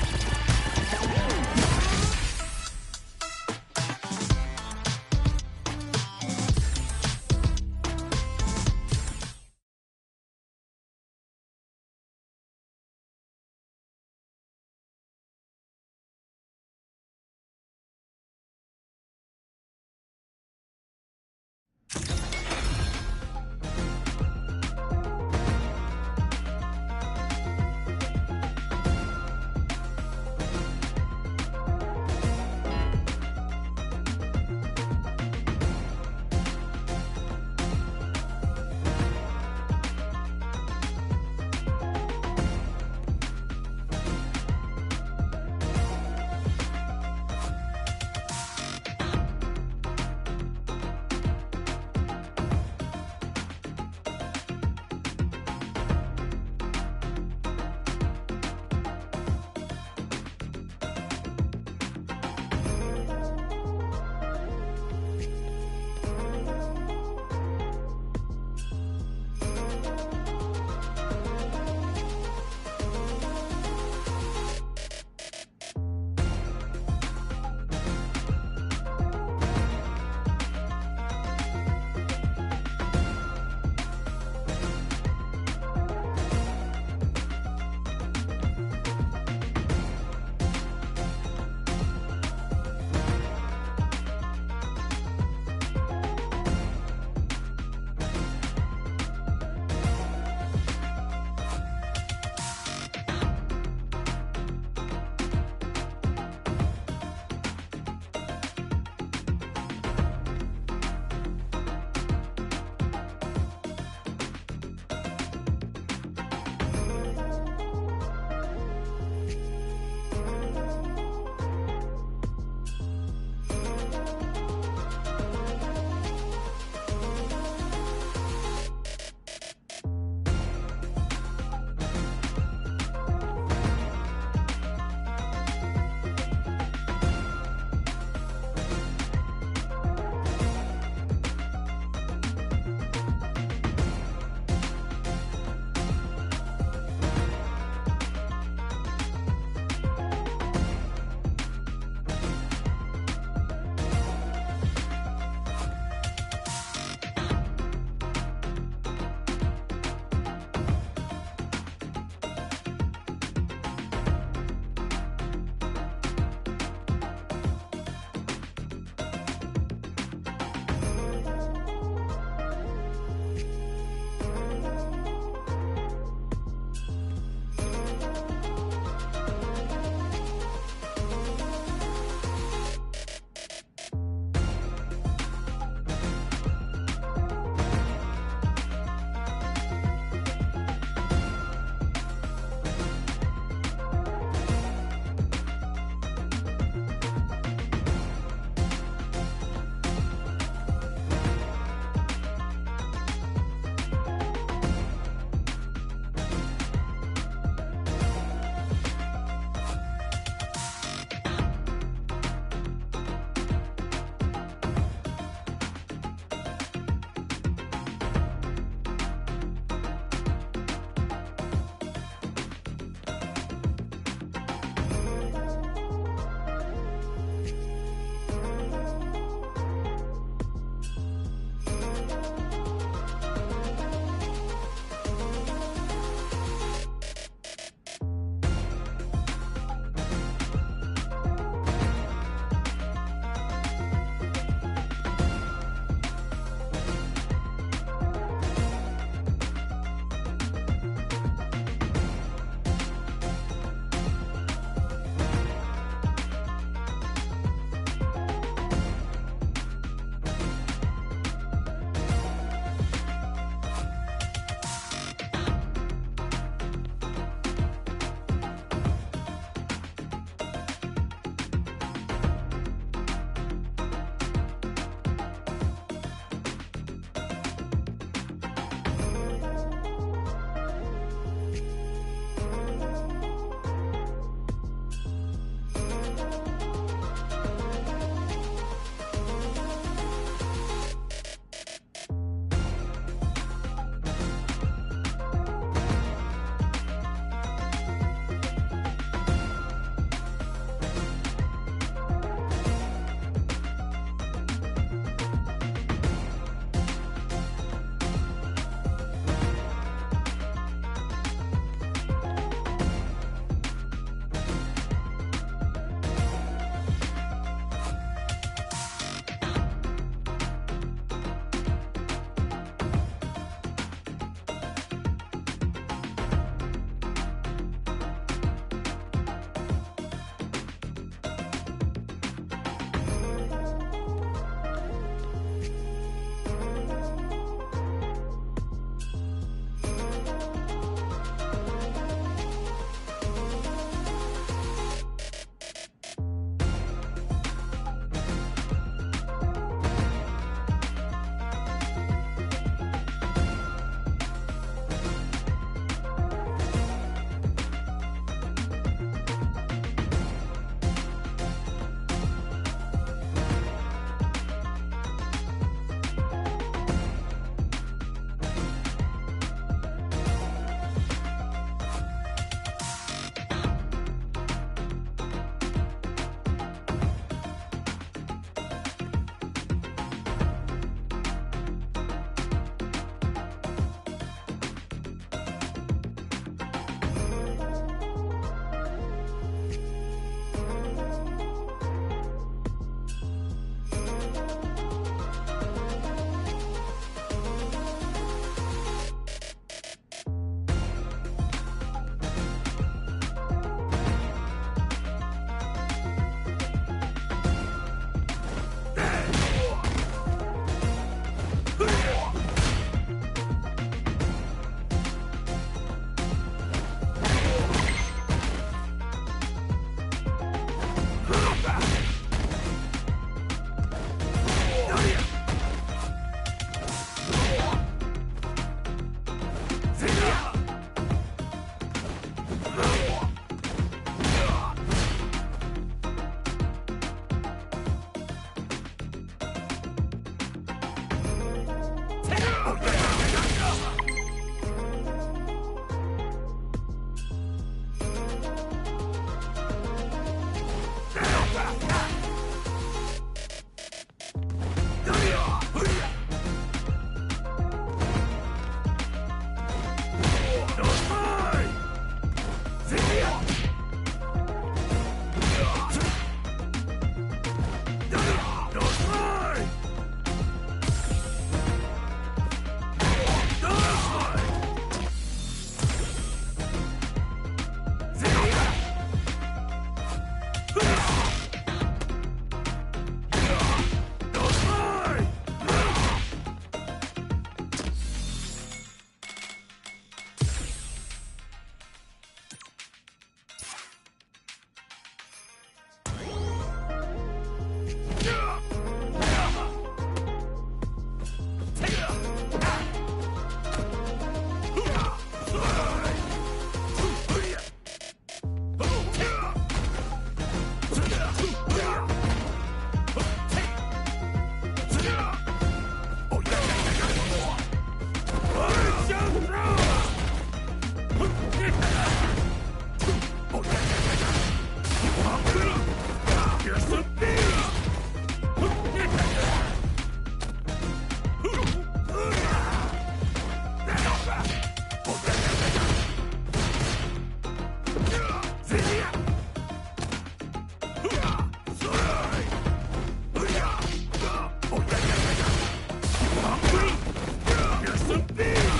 a beast!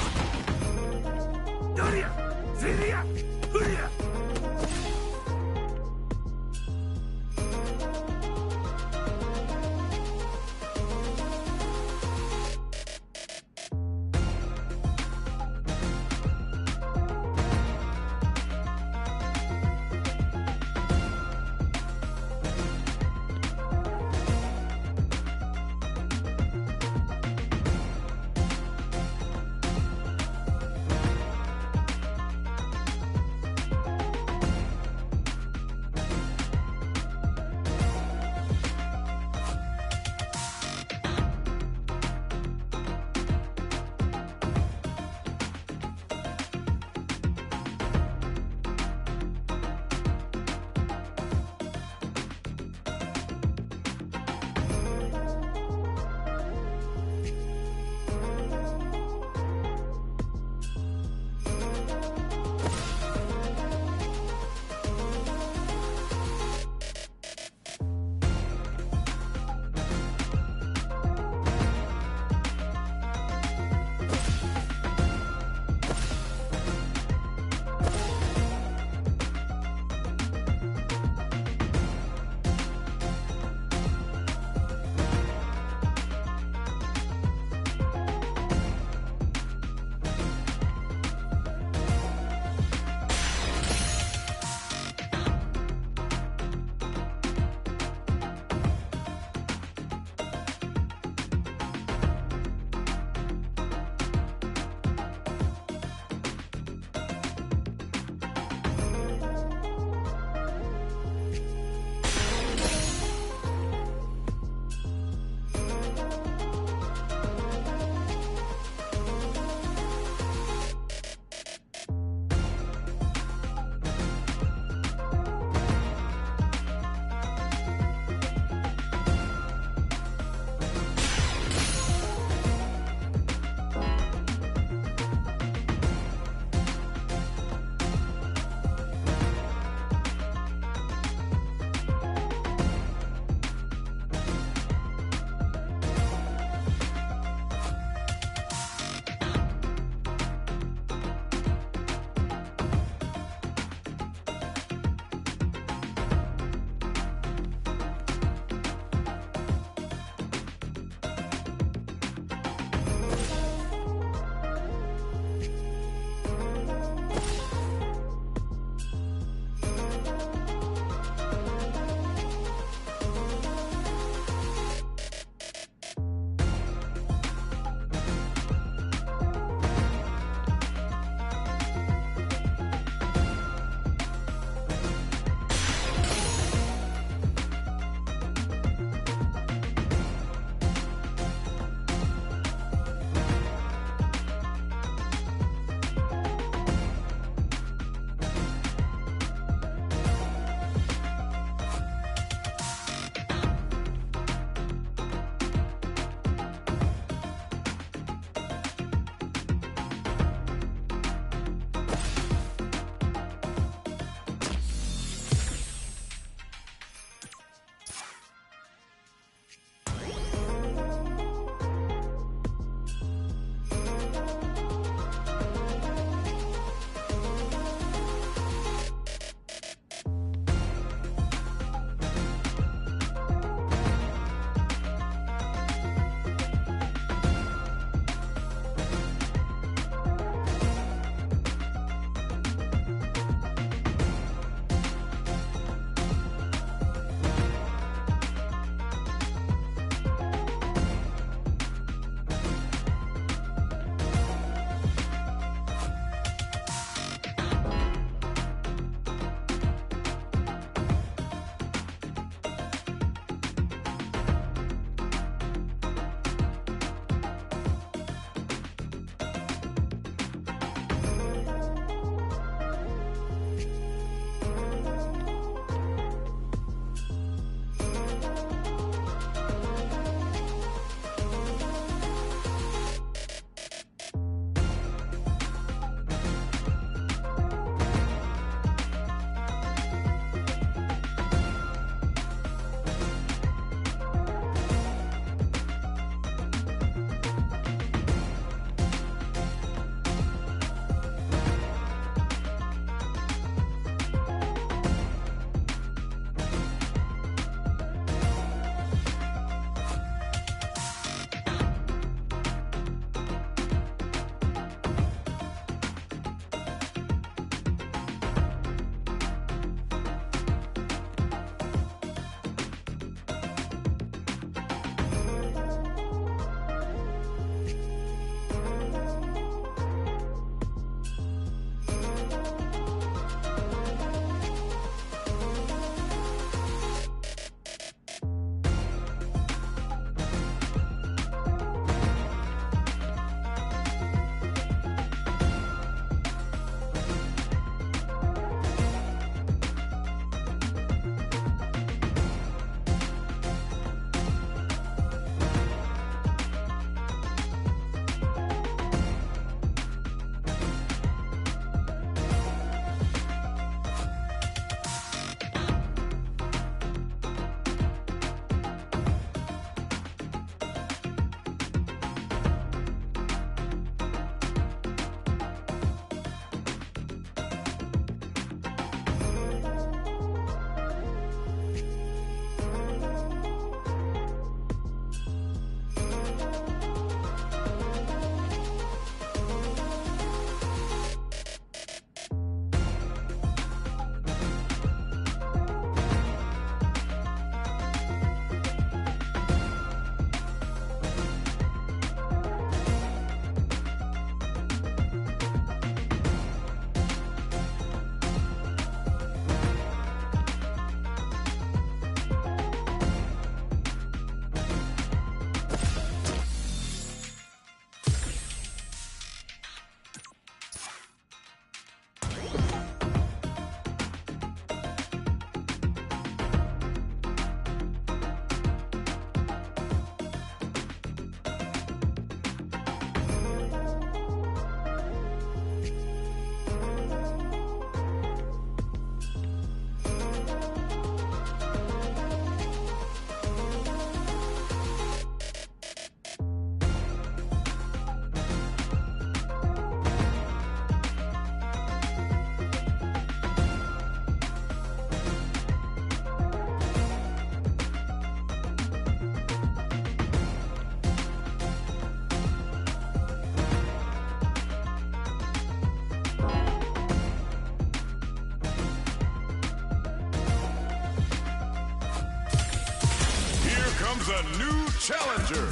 challenger.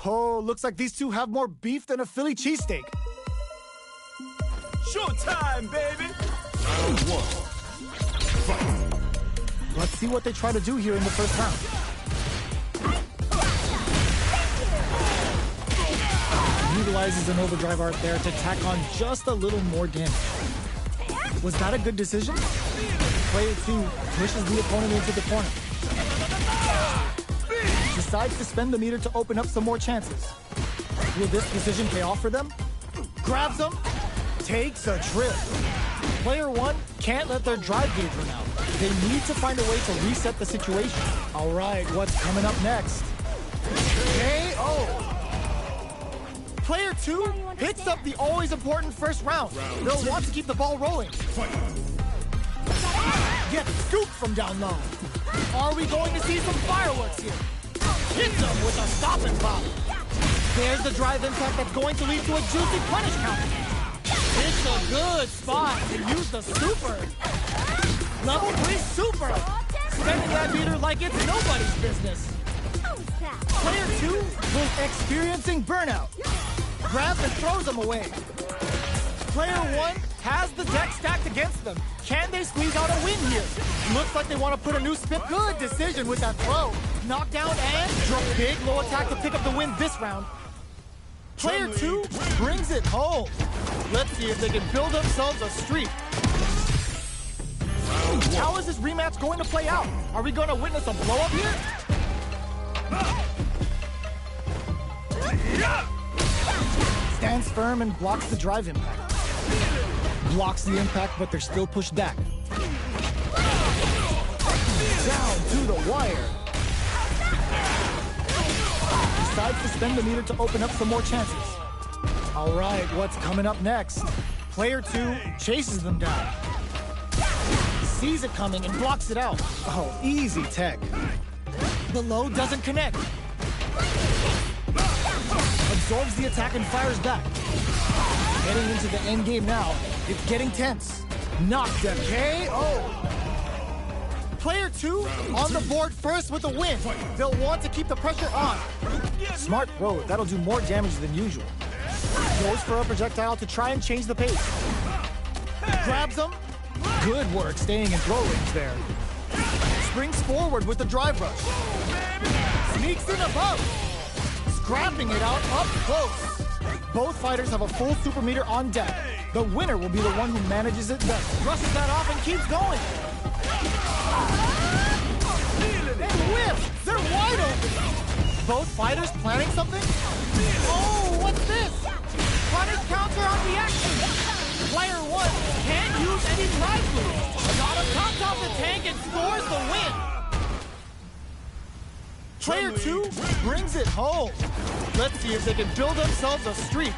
Oh, looks like these two have more beef than a Philly cheesesteak. Showtime, baby! Round one. Fight. Let's see what they try to do here in the first round. Utilizes an overdrive art there to tack on just a little more damage. Was that a good decision? Player 2 pushes the opponent into the corner. Decides to spend the meter to open up some more chances. Will this decision pay off for them? Grabs them, takes a trip. Player 1 can't let their drive gauge run out. They need to find a way to reset the situation. All right, what's coming up next? KO! Player 2 hits up the always important first round. They'll want to keep the ball rolling. Get scooped from down low. Are we going to see some fireworks here? Hits him with a stop and pop. There's the drive impact that's going to lead to a juicy punish counter. It's a good spot to use the super. Level 3 super. Spending that meter like it's nobody's business. Player 2 was experiencing burnout. Grabs and throws them away. Player 1 has the deck stacked against them. Can they squeeze out a win here? Looks like they want to put a new spin. Good decision with that throw. Knockdown and drop big low attack to pick up the win this round. Player 2 brings it home. Let's see if they can build themselves a streak. How is this rematch going to play out? Are we going to witness a blow up here? Stands firm and blocks the drive impact. Blocks the impact, but they're still pushed back. Down to the wire. Decides to spend the meter to open up some more chances. All right, what's coming up next? Player 2 chases them down. Sees it coming and blocks it out. Oh, easy tech. The low doesn't connect. Absorbs the attack and fires back. Heading into the end game now. It's getting tense. Knocked a KO. Player 2 on the board first with a win. They'll want to keep the pressure on. Smart throw. That'll do more damage than usual. Goes for a projectile to try and change the pace. Grabs them. Good work staying in throw range there. Springs forward with the drive rush. Sneaks in above. Scrapping it out up close. Both fighters have a full super meter on deck. The winner will be the one who manages it best. Rushes that off and keeps going. And whips! They're wide open! Both fighters planning something? Oh, what's this? Punish counter on the action! Player 1 can't use any drive move. Got him comes off the tank and scores the win! Player 2 brings it home. Let's see if they can build themselves a streak.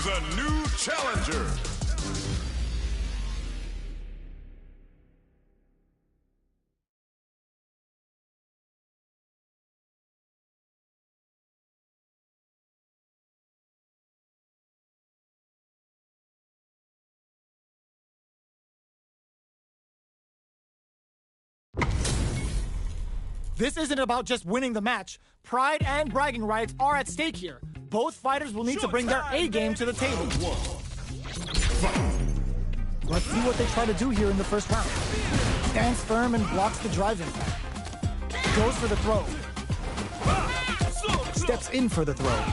A new challenger. This isn't about just winning the match. Pride and bragging rights are at stake here. Both fighters will need to bring their A game to the table. Let's see what they try to do here in the first round. Stands firm and blocks the drive impact. Goes for the throw. Steps in for the throw.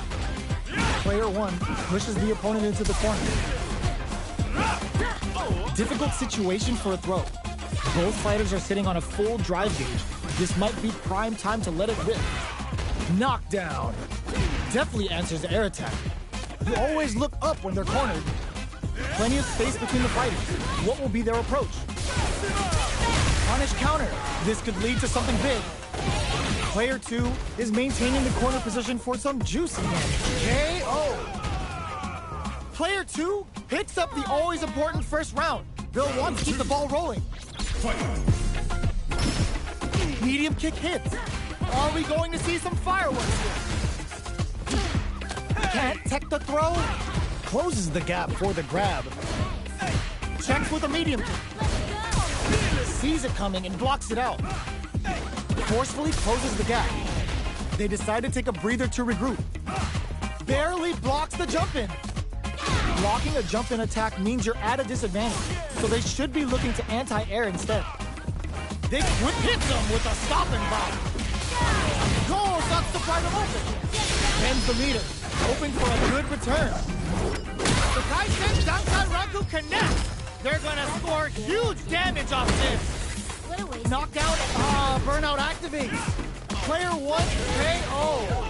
Player 1 pushes the opponent into the corner. Difficult situation for a throw. Both fighters are sitting on a full drive gauge. This might be prime time to let it rip. Knockdown. Definitely answers the air attack. You always look up when they're cornered. Plenty of space between the fighters. What will be their approach? Punish counter. This could lead to something big. Player 2 is maintaining the corner position for some juicy damage. KO. Player 2 picks up the always important first round. Bill wants to keep the ball rolling. Medium kick hits. Are we going to see some fireworks here? Can't tech the throw. Closes the gap for the grab. Checks with a medium kick. Sees it coming and blocks it out. Forcefully closes the gap. They decide to take a breather to regroup. Barely blocks the jump in. Blocking a jump in attack means you're at a disadvantage, so they should be looking to anti-air instead. They quick hits them with a stopping bomb. Goal sucks to pry them open. Bends the meter, hoping for a good return. The Kaisen Dankai Raku connects. They're gonna score huge damage off this. Knockdown, burnout activates. Player 1 KO.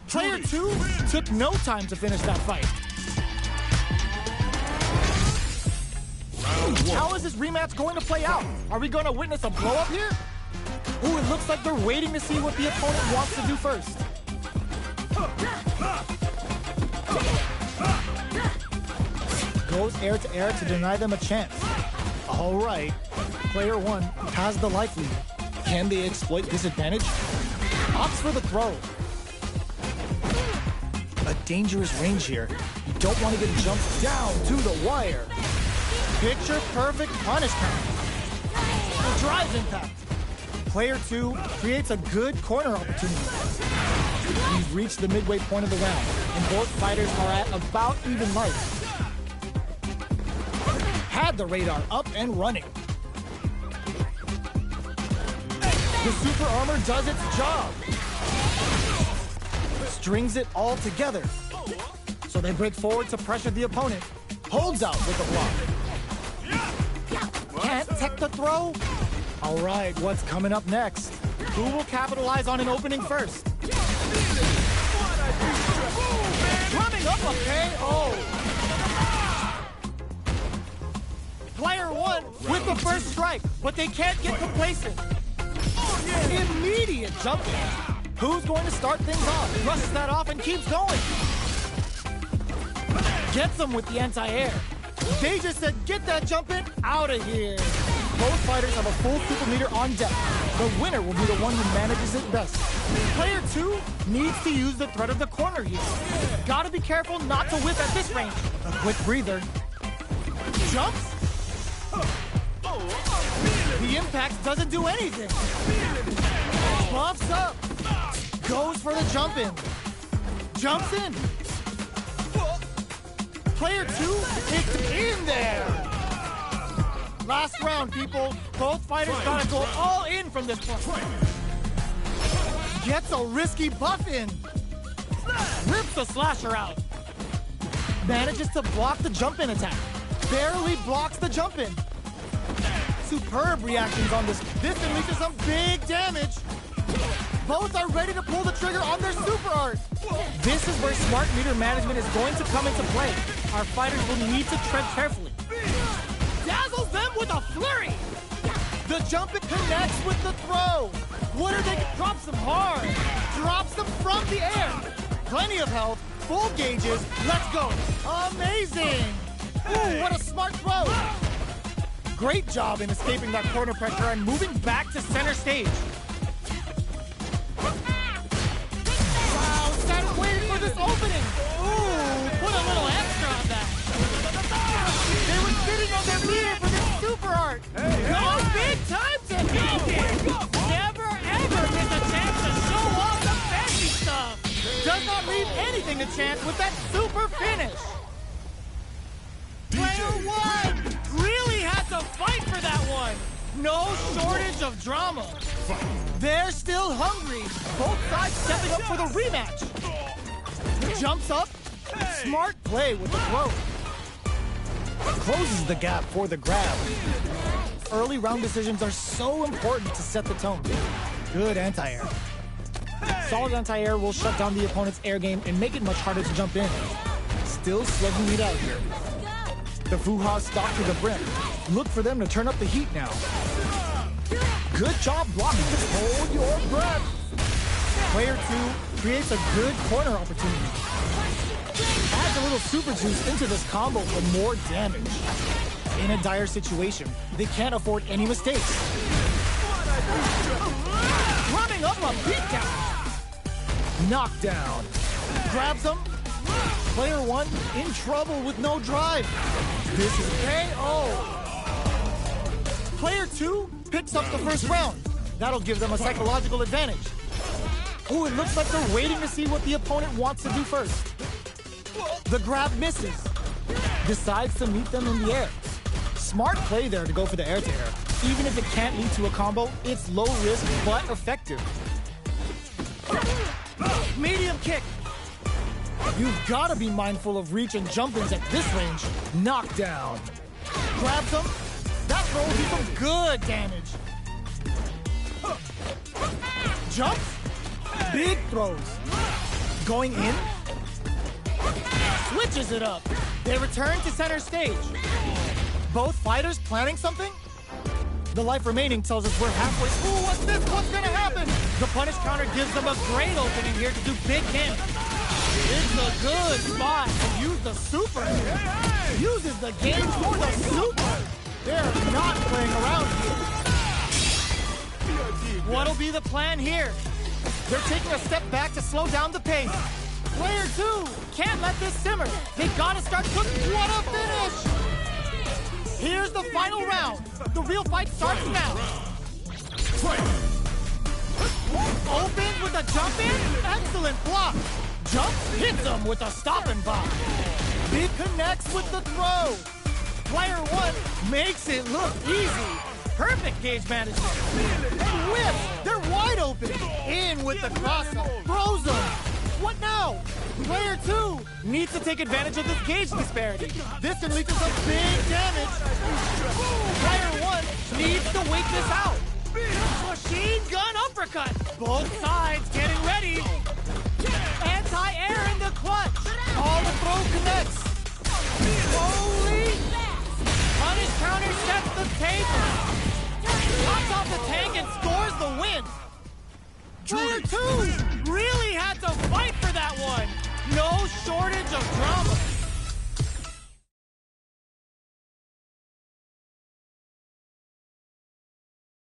Player 2 took no time to finish that fight. How is this rematch going to play out? Are we going to witness a blow-up here? Ooh, it looks like they're waiting to see what the opponent wants to do first. Goes air to air to deny them a chance. All right, player 1 has the life lead. Can they exploit this advantage? Opts for the throw. A dangerous range here. You don't want to get jumped down to the wire. Picture perfect punish count. Drive impact. Player 2 creates a good corner opportunity. He's reached the midway point of the round, and both fighters are at about even life. Had the radar up and running. The super armor does its job. Strings it all together. So they break forward to pressure the opponent. Holds out with the block. Can't tech the throw? All right, what's coming up next? Who will capitalize on an opening first? Coming up a KO. Player 1 with the first strike, but they can't get complacent. Immediate jump in. Who's going to start things off? Brushes that off and keeps going. Gets them with the anti-air. They just said, get that jump in out of here. Both fighters have a full super meter on deck. The winner will be the one who manages it best. Player 2 needs to use the threat of the corner here. Gotta be careful not to whip at this range. A quick breather. Jumps. The impact doesn't do anything. Buffs up. Goes for the jump in. Jumps in. Player 2 hits in there. Last round, people. Both fighters gotta go all in from this point. Gets a risky buff in. Rips the slasher out. Manages to block the jump in attack. Barely blocks the jump in. Superb reactions on this. This can lead to some big damage. Both are ready to pull the trigger on their super art. This is where smart meter management is going to come into play. Our fighters will need to tread carefully. Dazzles them with a flurry. The jump it connects with the throw. What are they? Drops them hard. Drops them from the air. Plenty of health. Full gauges. Let's go. Amazing. Ooh, what a smart throw. Great job in escaping that corner pressure and moving back to center stage. Wow, instead of waiting for this opening. Ooh, put a little extra on that. They were sitting on their meter for this super art. Go big time to make it. Never ever miss a chance to show off the fancy stuff. Does not leave anything to chance with that super finish. Player 1 really had to fight for that one. No shortage of drama. They're still hungry. Both sides stepping up for the rematch. Jumps up. Smart play with the throw. closes the gap for the grab. Early round decisions are so important to set the tone. Good anti-air. Solid anti-air will shut down the opponent's air game and make it much harder to jump in. Still slugging it out here. The Fuha stock to the brim. Look for them to turn up the heat now. Good job blocking. Just hold your breath. Player 2 creates a good corner opportunity. Adds a little super juice into this combo for more damage. In a dire situation, they can't afford any mistakes. Running up a beatdown. Knockdown. Grabs him. Player 1 in trouble with no drive. This is KO. Player 2 picks up the first round. That'll give them a psychological advantage. Ooh, it looks like they're waiting to see what the opponent wants to do first. The grab misses. Decides to meet them in the air. Smart play there to go for the air-to-air. Even if it can't lead to a combo, it's low risk but effective. Medium kick. You've got to be mindful of reach and jump-ins at this range. Knockdown. Grabs him. That throw will do some good damage. Jumps. Big throws. Going in. Switches it up. They return to center stage. Both fighters planning something? The life remaining tells us we're halfway. Ooh, what's this? What's gonna happen? The punish counter gives them a great opening here to do big damage. It's a good spot to use the super. Uses the game for the super. They're not playing around here. What'll be the plan here? They're taking a step back to slow down the pace. Player 2 can't let this simmer. They gotta start cooking. What a finish! Here's the final round. The real fight starts now. Opens with a jump in. Excellent block. Jumps, hits him with a stop and block. Big connects with the throw. Player 1 makes it look easy. Perfect gauge management. And whip. They're wide open. In with the cross. Throws them. What now? Player 2 needs to take advantage of this gauge disparity. This can lead to some big damage. Player 1 needs to wait this out. Machine gun uppercut. Both sides getting ready. Anti-air in the clutch. All the throw connects. Holy. Punish counter sets the table. Pops off the tank and scores the win. Player 2 really had to fight for that one. No shortage